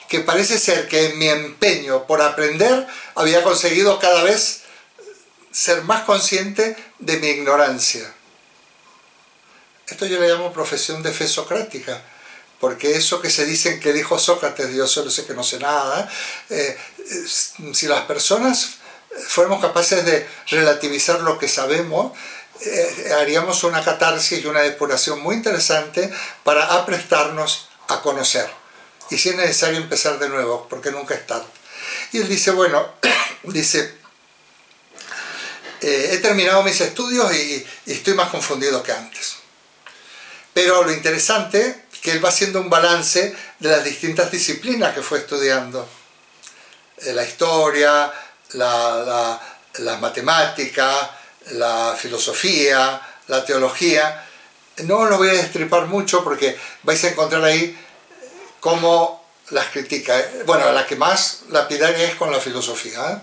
Que parece ser que en mi empeño por aprender había conseguido cada vez ser más consciente de mi ignorancia. Esto yo le llamo profesión de fe socrática, porque eso que se dicen que dijo Sócrates, yo solo sé que no sé nada, si las personas fuéramos capaces de relativizar lo que sabemos, haríamos una catarsis y una depuración muy interesante para aprestarnos a conocer. Y si es necesario empezar de nuevo, porque nunca es tarde. Y él dice, bueno, he terminado mis estudios y estoy más confundido que antes. Pero lo interesante es que él va haciendo un balance de las distintas disciplinas que fue estudiando. La historia, la matemática, la filosofía, la teología. No lo voy a destripar mucho porque vais a encontrar ahí cómo las critica. Bueno, la que más lapidaria es con la filosofía.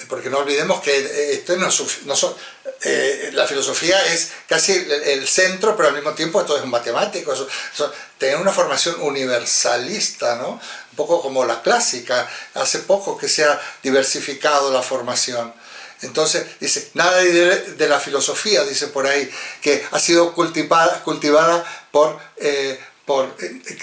Porque no olvidemos que la filosofía es casi el centro, pero al mismo tiempo esto es un matemático. Tener una formación universalista, ¿no? Un poco como la clásica. Hace poco que se ha diversificado la formación. Entonces, dice, nada de la filosofía, dice por ahí, que ha sido cultivada por...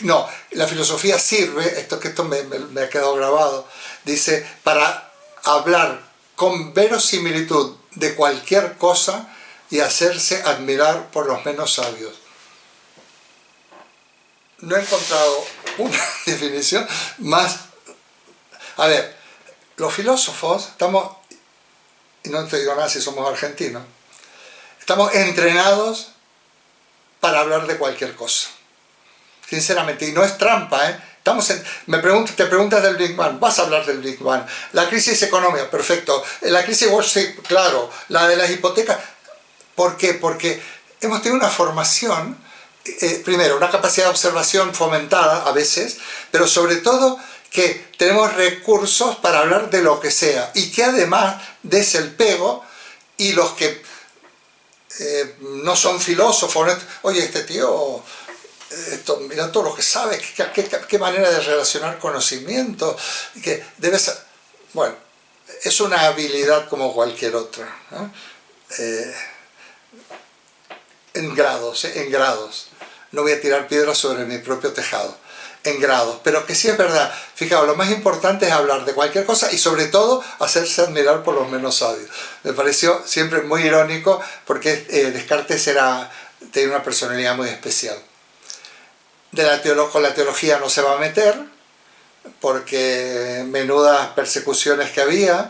no, la filosofía sirve, que esto me ha quedado grabado, dice, para hablar con verosimilitud de cualquier cosa y hacerse admirar por los menos sabios. No he encontrado una definición más... A ver, los filósofos estamos, y no te digo nada si somos argentinos, estamos entrenados para hablar de cualquier cosa. Sinceramente, y no es trampa, ¿eh? Te preguntas del Big Bang, vas a hablar del Big Bang. La crisis económica, perfecto. La crisis Wall Street, claro. La de las hipotecas. ¿Por qué? Porque hemos tenido una formación, primero, una capacidad de observación fomentada a veces, pero sobre todo que tenemos recursos para hablar de lo que sea y que además des el pego y los que no son filósofos, oye, este tío... mira todo lo que sabe, qué manera de relacionar conocimiento, que debe ser, bueno, es una habilidad como cualquier otra, ¿no? En grados, no voy a tirar piedras sobre mi propio tejado, en grados, pero que sí es verdad, fijaos, lo más importante es hablar de cualquier cosa y sobre todo hacerse admirar por los menos sabios. Me pareció siempre muy irónico porque Descartes tenía una personalidad muy especial. Con la teología no se va a meter, porque menudas persecuciones que había,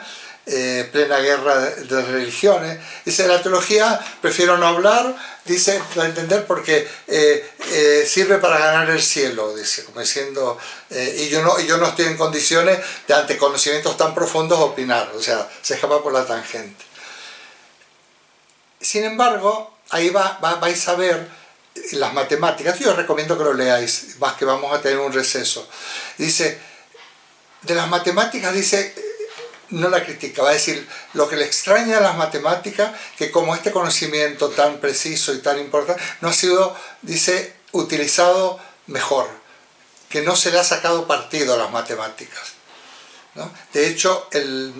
plena guerra de religiones. Dice, de la teología prefiero no hablar, dice, no entender porque sirve para ganar el cielo, dice, como diciendo, y yo no estoy en condiciones de ante conocimientos tan profundos opinar, o sea, se escapa por la tangente. Sin embargo, ahí vais a ver las matemáticas, yo os recomiendo que lo leáis, más que vamos a tener un receso. Dice, de las matemáticas, dice, no la critica, va a decir, lo que le extraña a las matemáticas, que como este conocimiento tan preciso y tan importante, no ha sido, dice, utilizado mejor, que no se le ha sacado partido a las matemáticas, ¿no? De hecho, el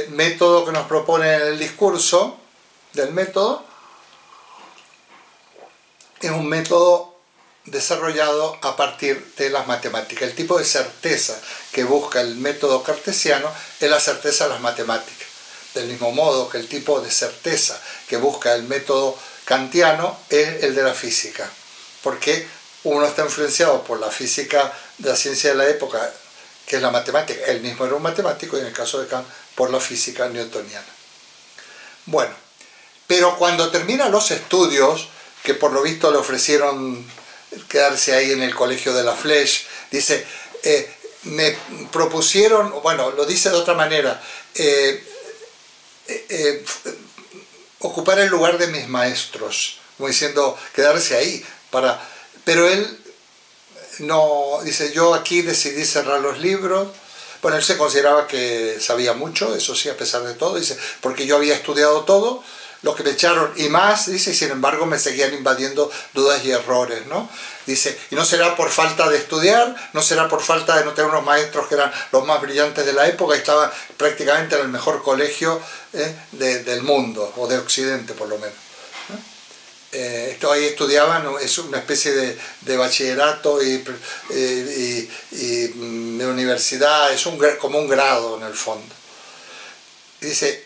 método que nos propone en el discurso del método, es un método desarrollado a partir de las matemáticas. El tipo de certeza que busca el método cartesiano es la certeza de las matemáticas. Del mismo modo que el tipo de certeza que busca el método kantiano es el de la física. Porque uno está influenciado por la física de la ciencia de la época, que es la matemática. Él mismo era un matemático y en el caso de Kant por la física newtoniana. Bueno, pero cuando termina los estudios, que por lo visto le ofrecieron quedarse ahí en el colegio de la Flèche, dice, me propusieron, bueno, lo dice de otra manera, ocupar el lugar de mis maestros, como diciendo, quedarse ahí, pero él no, dice, yo aquí decidí cerrar los libros. Bueno, él se consideraba que sabía mucho, eso sí, a pesar de todo, dice, porque yo había estudiado todo, lo que me echaron y más, dice, y sin embargo me seguían invadiendo dudas y errores, ¿no? Dice, y no será por falta de estudiar, no será por falta de no tener unos maestros que eran los más brillantes de la época y estaban prácticamente en el mejor colegio del mundo, o de Occidente por lo menos. Esto ahí estudiaban, es una especie de bachillerato y de universidad, es como un grado en el fondo. Y dice,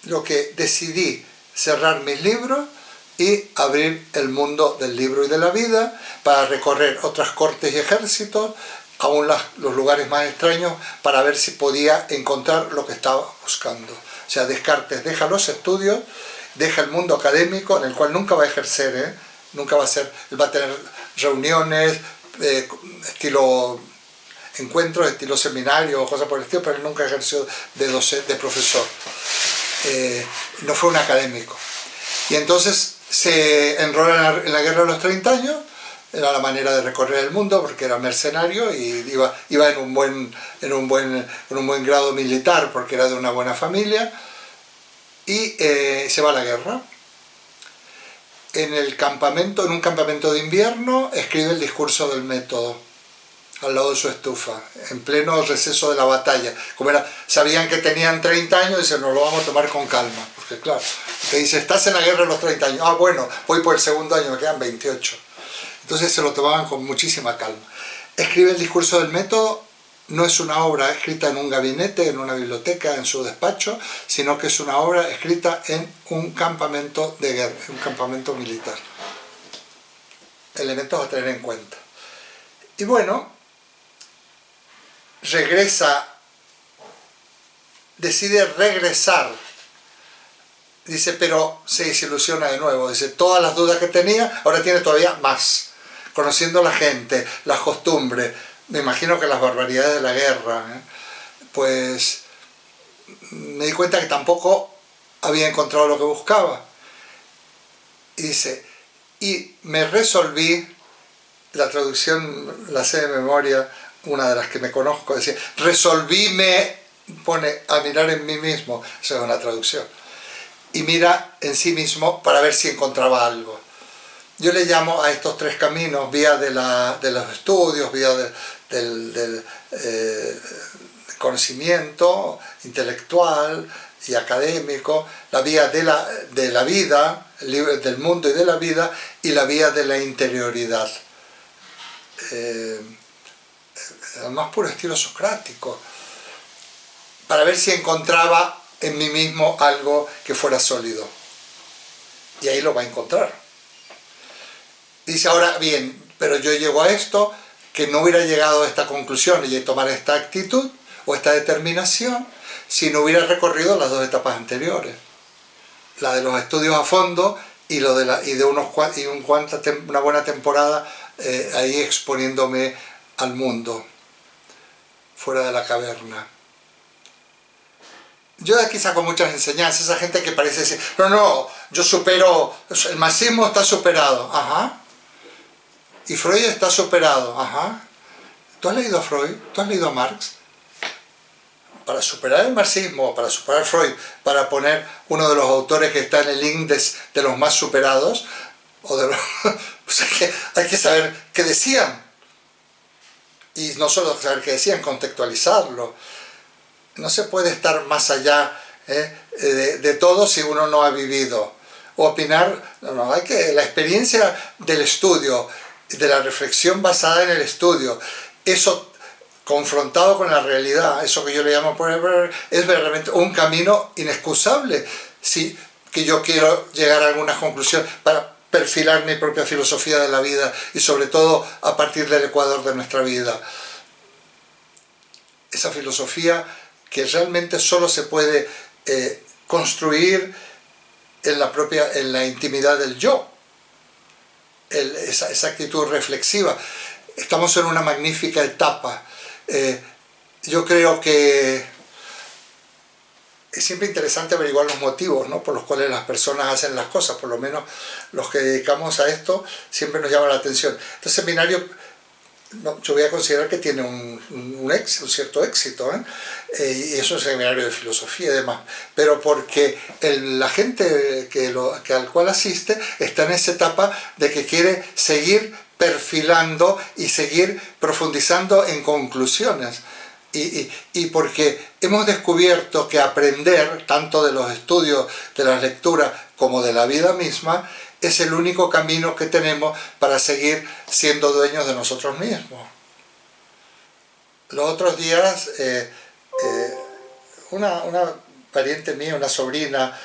lo que decidí cerrar mis libros y abrir el mundo del libro y de la vida para recorrer otras cortes y ejércitos, aún los lugares más extraños, para ver si podía encontrar lo que estaba buscando. O sea, Descartes deja los estudios, deja el mundo académico, en el cual nunca va a ejercer, nunca va a ser, él va a tener reuniones, estilo encuentros, estilo seminario, cosas por el estilo, pero él nunca ejerció de profesor. No fue un académico. Y entonces se enrola en la Guerra de los 30 años, era la manera de recorrer el mundo porque era mercenario y iba en un buen grado militar porque era de una buena familia, y se va a la guerra. En un campamento de invierno, escribe el discurso del método al lado de su estufa, en pleno receso de la batalla. Sabían que tenían 30 años, dicen, nos lo vamos a tomar con calma, porque claro, te dice, estás en la guerra a los 30 años, ah bueno, voy por el segundo año, me quedan 28. Entonces se lo tomaban con muchísima calma. Escribe el discurso del método. No es una obra escrita en un gabinete, en una biblioteca, en su despacho, sino que es una obra escrita en un campamento de guerra, un campamento militar. Elementos a tener en cuenta. Y bueno, decide regresar. Dice, pero se desilusiona de nuevo. Dice, todas las dudas que tenía, ahora tiene todavía más. Conociendo la gente, las costumbres, me imagino que las barbaridades de la guerra, pues me di cuenta que tampoco había encontrado lo que buscaba. Y dice, y me resolví, la traducción la sé de memoria, una de las que me conozco, decía, resolvíme, pone, a mirar en mí mismo, eso es una traducción, y mira en sí mismo para ver si encontraba algo. Yo le llamo a estos tres caminos, vía de los estudios, vía del conocimiento intelectual y académico, la vía de la vida, del mundo y de la vida, y la vía de la interioridad. Al más puro estilo socrático, para ver si encontraba en mí mismo algo que fuera sólido. Y ahí lo va a encontrar. Dice, ahora bien, pero yo llego a esto, que no hubiera llegado a esta conclusión y a tomar esta actitud o esta determinación si no hubiera recorrido las dos etapas anteriores. La de los estudios a fondo y una buena temporada ahí exponiéndome al mundo, fuera de la caverna. Yo de aquí saco muchas enseñanzas, esa gente que parece decir, no, yo supero, el marxismo está superado, ajá. Y Freud está superado, ajá. ¿Tú has leído a Freud? ¿Tú has leído a Marx? Para superar el marxismo, para superar Freud, para poner uno de los autores que está en el índice de los más superados, pues hay que saber qué decían. Y no solo saber qué decían, contextualizarlo. No se puede estar más allá de todo si uno no ha vivido. Opinar, no, hay que, la experiencia del estudio, de la reflexión basada en el estudio, eso confrontado con la realidad, eso que yo le llamo es verdaderamente un camino inexcusable, que yo quiero llegar a alguna conclusión para perfilar mi propia filosofía de la vida y sobre todo a partir del ecuador de nuestra vida. Esa filosofía que realmente solo se puede construir en la intimidad del yo. Esa actitud reflexiva. Estamos en una magnífica etapa. Yo creo que es siempre interesante averiguar los motivos, ¿no?, por los cuales las personas hacen las cosas, por lo menos los que dedicamos a esto siempre nos llama la atención. Este seminario, yo voy a considerar que tiene un cierto éxito, y es un seminario de filosofía y demás, pero porque la gente al cual asiste está en esa etapa de que quiere seguir perfilando y seguir profundizando en conclusiones. Y porque hemos descubierto que aprender, tanto de los estudios, de las lecturas, como de la vida misma, es el único camino que tenemos para seguir siendo dueños de nosotros mismos. Los otros días, una pariente mía, una sobrina,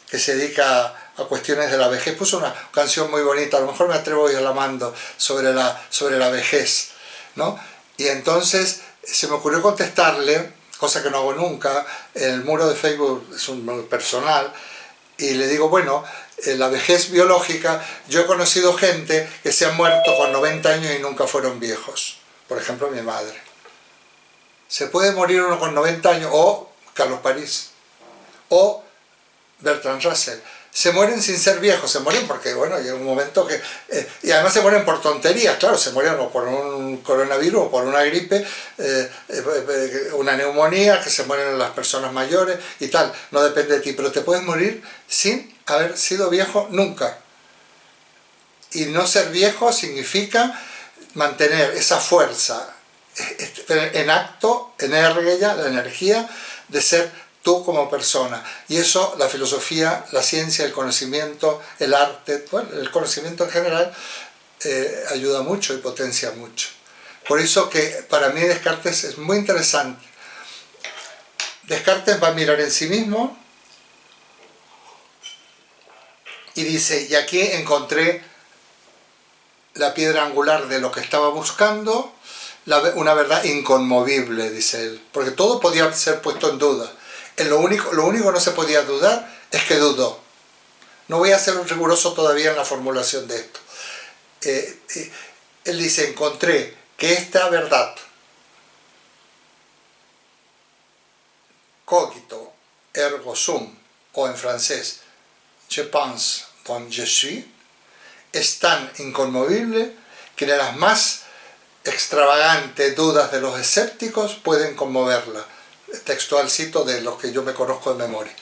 que se dedica a cuestiones de la vejez, puso una canción muy bonita, a lo mejor me atrevo yo la mando, sobre la vejez, ¿no? Y entonces se me ocurrió contestarle, cosa que no hago nunca, en el muro de Facebook, es un muro personal, y le digo, bueno, la vejez biológica, yo he conocido gente que se ha muerto con 90 años y nunca fueron viejos. Por ejemplo, mi madre. Se puede morir uno con 90 años, o Carlos París, o Bertrand Russell. se mueren sin ser viejos, se mueren porque, bueno, llega un momento que... y además se mueren por tonterías, claro, se mueren o por un coronavirus o por una gripe, una neumonía, que se mueren las personas mayores y tal, no depende de ti, pero te puedes morir sin haber sido viejo nunca. Y no ser viejo significa mantener esa fuerza en acto, energía, la energía de ser tú como persona. Y eso, la filosofía, la ciencia, el conocimiento, el arte, bueno, el conocimiento en general, ayuda mucho y potencia mucho. Por eso que para mí Descartes es muy interesante. Descartes va a mirar en sí mismo y dice, y aquí encontré la piedra angular de lo que estaba buscando, una verdad inconmovible, dice él, porque todo podía ser puesto en duda. Lo único que no se podía dudar es que dudó. No voy a ser riguroso todavía en la formulación de esto. Él dice, encontré que esta verdad, cogito ergo sum, o en francés, je pense donc je suis, es tan inconmovible que ni las más extravagantes dudas de los escépticos pueden conmoverla. Textual cito de los que yo me conozco de memoria.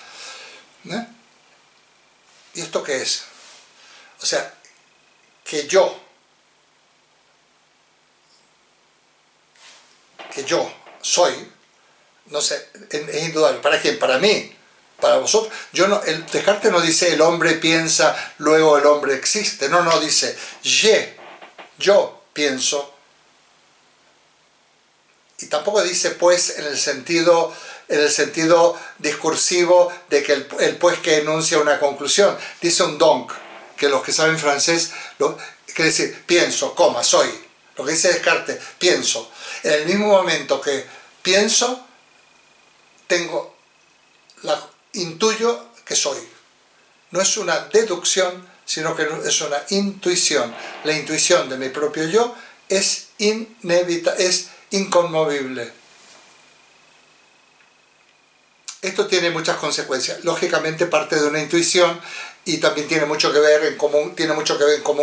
¿Y esto qué es? O sea, que yo soy, no sé, es indudable. ¿Para quién? Para mí, para vosotros. Descartes no dice el hombre piensa, luego el hombre existe. No, dice yo pienso. Y tampoco dice pues en el sentido discursivo de que el pues que enuncia una conclusión. Dice un donc, que los que saben francés, quiere decir pienso, soy. Lo que dice Descartes, pienso. En el mismo momento que pienso, intuyo que soy. No es una deducción, sino que es una intuición. La intuición de mi propio yo es inconmovible. Esto tiene muchas consecuencias. Lógicamente parte de una intuición y también tiene mucho que ver en común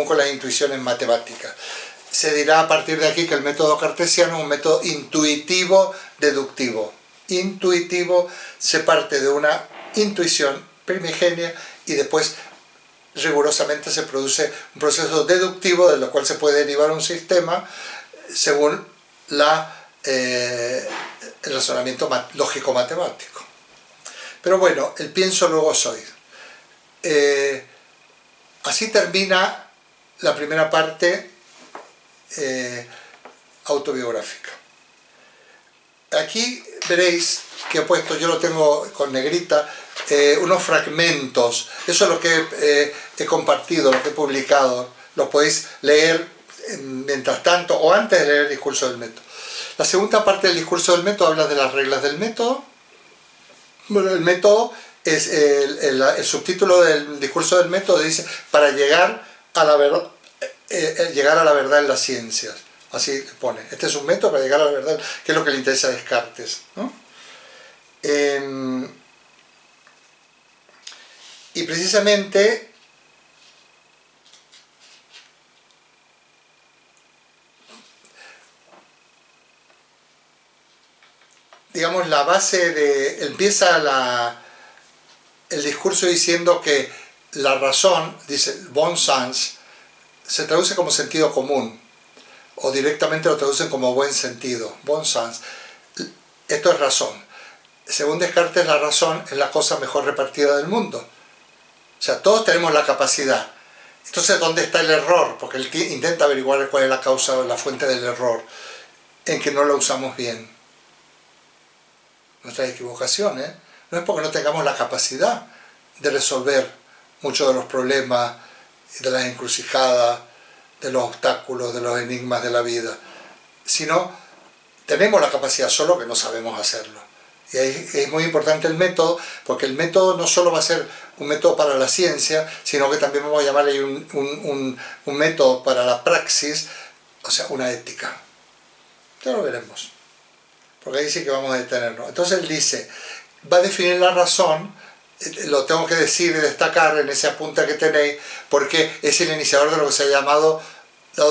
con las intuiciones matemáticas. Se dirá a partir de aquí que el método cartesiano es un método intuitivo-deductivo. Intuitivo se parte de una intuición primigenia y después rigurosamente se produce un proceso deductivo de lo cual se puede derivar un sistema según el razonamiento lógico-matemático. Pero bueno, el pienso luego soy. Así termina la primera parte autobiográfica. Aquí veréis que he puesto, yo lo tengo con negrita, unos fragmentos. Eso es lo que he compartido, lo que he publicado. Lo podéis leer mientras tanto o antes de leer el discurso del método. La segunda parte del discurso del método habla de las reglas del método. Bueno, el método es el subtítulo del discurso del método dice para llegar a la verdad en las ciencias. Así pone. Este es un método para llegar a la verdad, que es lo que le interesa a Descartes, ¿no? Y precisamente digamos la base de... empieza el discurso diciendo que la razón, dice bon sens, se traduce como sentido común o directamente lo traducen como buen sentido, bon sens. Esto es razón. Según Descartes, la razón es la cosa mejor repartida del mundo. O sea, todos tenemos la capacidad. Entonces, ¿dónde está el error? Porque él intenta averiguar cuál es la causa o la fuente del error, en que no lo usamos bien. Nuestras equivocaciones no es porque no tengamos la capacidad de resolver muchos de los problemas, de las encrucijadas, de los obstáculos, de los enigmas de la vida, sino tenemos la capacidad, solo que no sabemos hacerlo. Y ahí es muy importante el método, porque el método no solo va a ser un método para la ciencia, sino que también vamos a llamarle un método para la praxis, o sea, una ética. Ya lo veremos, porque ahí sí que vamos a detenernos. Entonces él dice, va a definir la razón lo tengo que decir y destacar en ese apunte que tenéis, porque es el iniciador de lo que se ha dado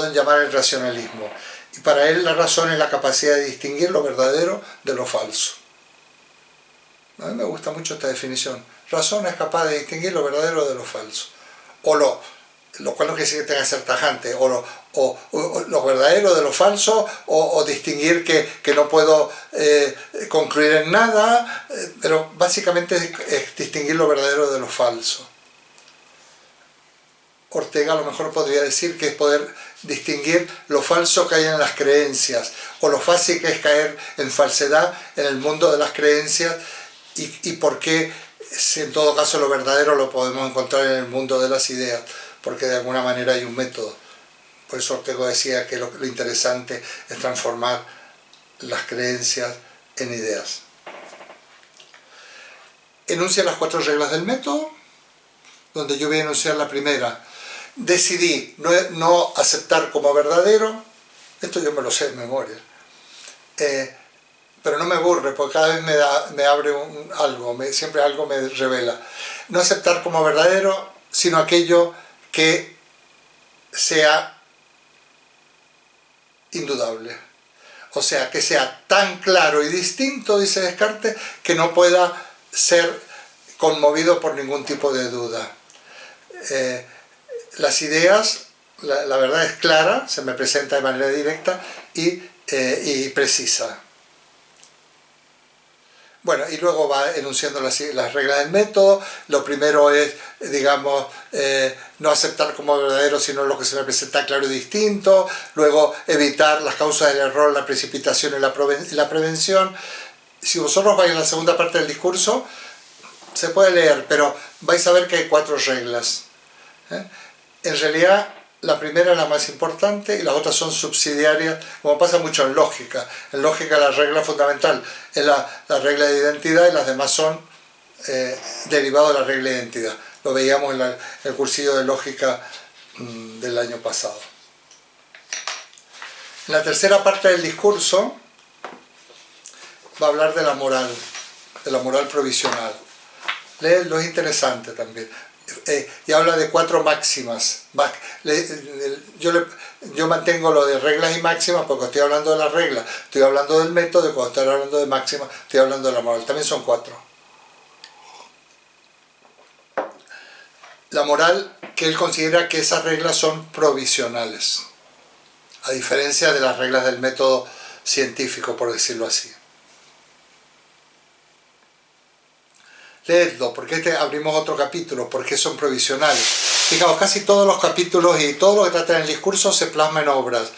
en llamar el racionalismo. Y para él la razón es la capacidad de distinguir lo verdadero de lo falso. A mí me gusta mucho esta definición. Razón es capaz de distinguir lo verdadero de lo falso. O lo cual no quiere decir que tenga que ser tajante, o lo verdadero de lo falso, o distinguir que no puedo concluir en nada, pero básicamente es distinguir lo verdadero de lo falso. Ortega a lo mejor podría decir que es poder distinguir lo falso que hay en las creencias, o lo fácil que es caer en falsedad en el mundo de las creencias, y por qué, si en todo caso lo verdadero lo podemos encontrar en el mundo de las ideas, porque de alguna manera hay un método. Por eso Ortega decía que lo interesante es transformar las creencias en ideas. Enuncia las 4 reglas del método, donde yo voy a enunciar la primera. Decidí no aceptar como verdadero, esto yo me lo sé de memoria, pero no me aburre, porque cada vez me abre siempre algo me revela. No aceptar como verdadero, sino aquello que sea indudable. O sea, que sea tan claro y distinto, dice Descartes, que no pueda ser conmovido por ningún tipo de duda. Las ideas, la verdad es clara, se me presenta de manera directa y precisa. Bueno, y luego va enunciando las reglas del método. Lo primero es, digamos, no aceptar como verdadero sino lo que se me presenta claro y distinto. Luego, evitar las causas del error, la precipitación y la prevención. Si vosotros vais a la segunda parte del discurso, se puede leer, pero vais a ver que hay 4 reglas. En realidad, la primera es la más importante y las otras son subsidiarias, como pasa mucho en lógica. En lógica la regla fundamental es la regla de identidad y las demás son derivados de la regla de identidad. Lo veíamos en el cursillo de lógica del año pasado. En la tercera parte del discurso va a hablar de la moral provisional. Leedlo, es interesante también. Y habla de 4 máximas. Yo mantengo lo de reglas y máximas porque estoy hablando de las reglas, estoy hablando del método, y cuando estoy hablando de máximas estoy hablando de la moral. También son 4. La moral, que él considera que esas reglas son provisionales, a diferencia de las reglas del método científico, por decirlo así. Leedlo, porque abrimos otro capítulo, porque son provisionales. Fijaos, casi todos los capítulos y todo lo que trata en el discurso se plasma en obras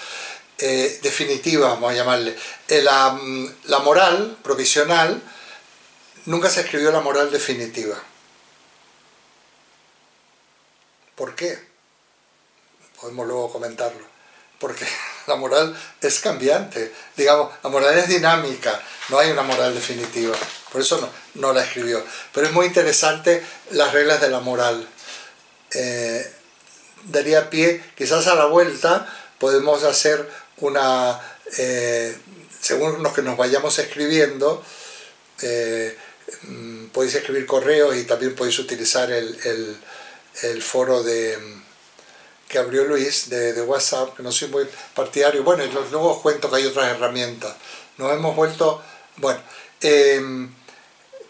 definitivas, vamos a llamarle. La moral provisional, nunca se escribió la moral definitiva. ¿Por qué? Podemos luego comentarlo. Porque la moral es cambiante, digamos, la moral es dinámica, no hay una moral definitiva, por eso no la escribió. Pero es muy interesante las reglas de la moral. Daría pie, quizás a la vuelta podemos hacer según los que nos vayamos escribiendo, podéis escribir correos y también podéis utilizar el foro que abrió Luis de WhatsApp, que no soy muy partidario. Bueno, y luego os cuento que hay otras herramientas. Nos hemos vuelto... Bueno,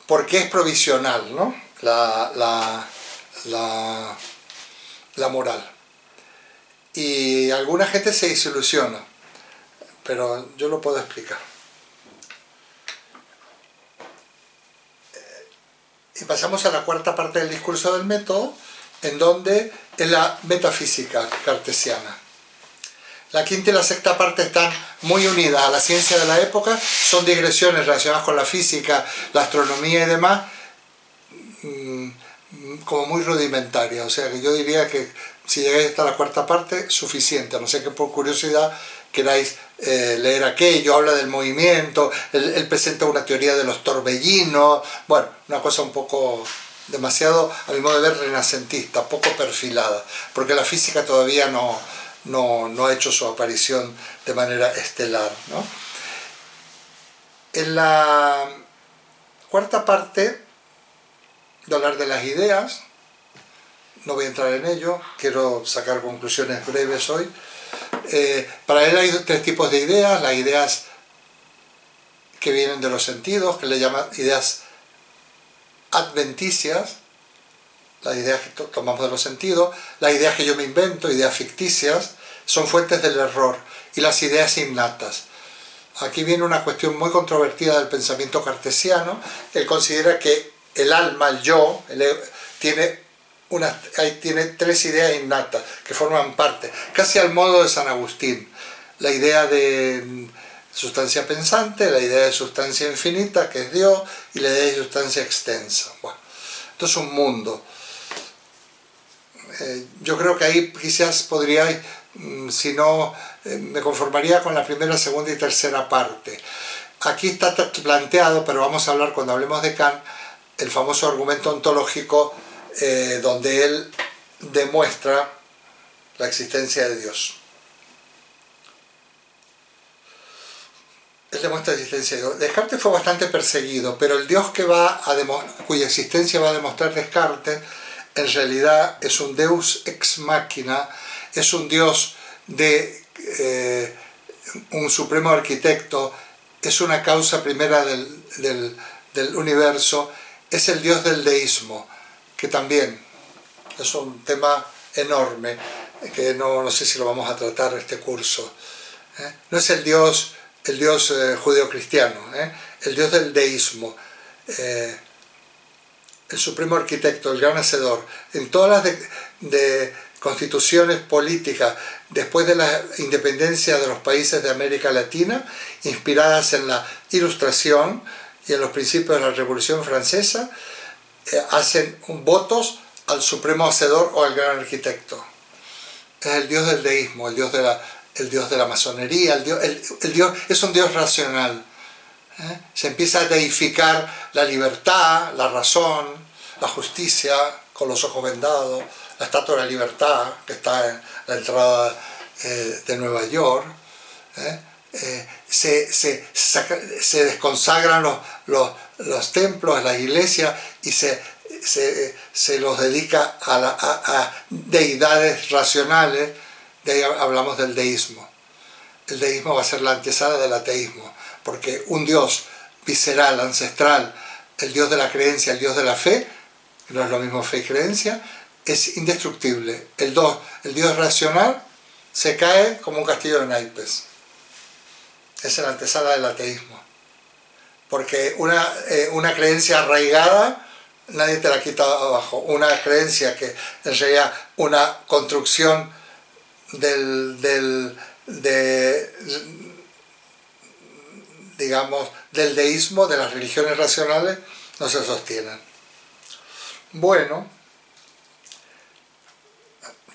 ¿por qué es provisional, no? La moral. Y alguna gente se desilusiona, pero yo lo puedo explicar. Y pasamos a la cuarta parte del discurso del método, en donde es la metafísica cartesiana. La quinta y la sexta parte están muy unidas a la ciencia de la época, son digresiones relacionadas con la física, la astronomía y demás, como muy rudimentarias. O sea que yo diría que si llegáis hasta la cuarta parte, suficiente, a no ser que por curiosidad queráis leer aquello. Habla del movimiento, él presenta una teoría de los torbellinos, bueno, una cosa un poco... demasiado, a mi modo de ver, renacentista, poco perfilada, porque la física todavía no ha hecho su aparición de manera estelar, ¿no? En la cuarta parte de hablar de las ideas. No voy a entrar en ello, quiero sacar conclusiones breves hoy. Para él hay tres tipos de ideas: las ideas que vienen de los sentidos, que le llaman ideas adventicias, las ideas que tomamos de los sentidos; las ideas que yo me invento, ideas ficticias, son fuentes del error; y las ideas innatas. Aquí viene una cuestión muy controvertida del pensamiento cartesiano. Él considera que el alma, el yo, tiene tres ideas innatas que forman parte, casi al modo de San Agustín: la idea de sustancia pensante, la idea de sustancia infinita, que es Dios, y la idea de sustancia extensa. Bueno, esto es un mundo. Yo creo que ahí quizás podría, si no, me conformaría con la primera, segunda y tercera parte. Aquí está planteado, pero vamos a hablar cuando hablemos de Kant, el famoso argumento ontológico, donde él demuestra la existencia de Dios. Él demuestra la existencia de Dios. Descartes fue bastante perseguido, pero el Dios cuya existencia va a demostrar Descartes, en realidad es un Deus ex machina, es un Dios de un supremo arquitecto, es una causa primera del universo, es el Dios del deísmo, que también es un tema enorme, que no sé si lo vamos a tratar en este curso. No es el Dios judeocristiano, el Dios del deísmo, el supremo arquitecto, el gran hacedor. En todas las constituciones políticas después de la independencia de los países de América Latina, inspiradas en la Ilustración y en los principios de la Revolución Francesa, hacen votos al supremo hacedor o al gran arquitecto. Es el Dios del deísmo, el Dios de la masonería, el Dios es un Dios racional. Se empieza a deificar la libertad, la razón, la justicia, con los ojos vendados, la Estatua de la Libertad, que está en la entrada de Nueva York. Se desconsagran los templos, las iglesias, y se los dedica a deidades racionales. De ahí hablamos del deísmo. El deísmo va a ser la antesala del ateísmo, porque un Dios visceral, ancestral, el Dios de la creencia, el Dios de la fe, que no es lo mismo fe y creencia, es indestructible. El Dios racional se cae como un castillo de naipes. Es la antesala del ateísmo. Porque una creencia arraigada, nadie te la quita abajo. Una creencia que en realidad una construcción del deísmo, de las religiones racionales, no se sostienen. Bueno,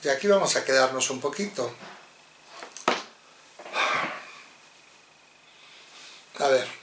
y aquí vamos a quedarnos un poquito. A ver.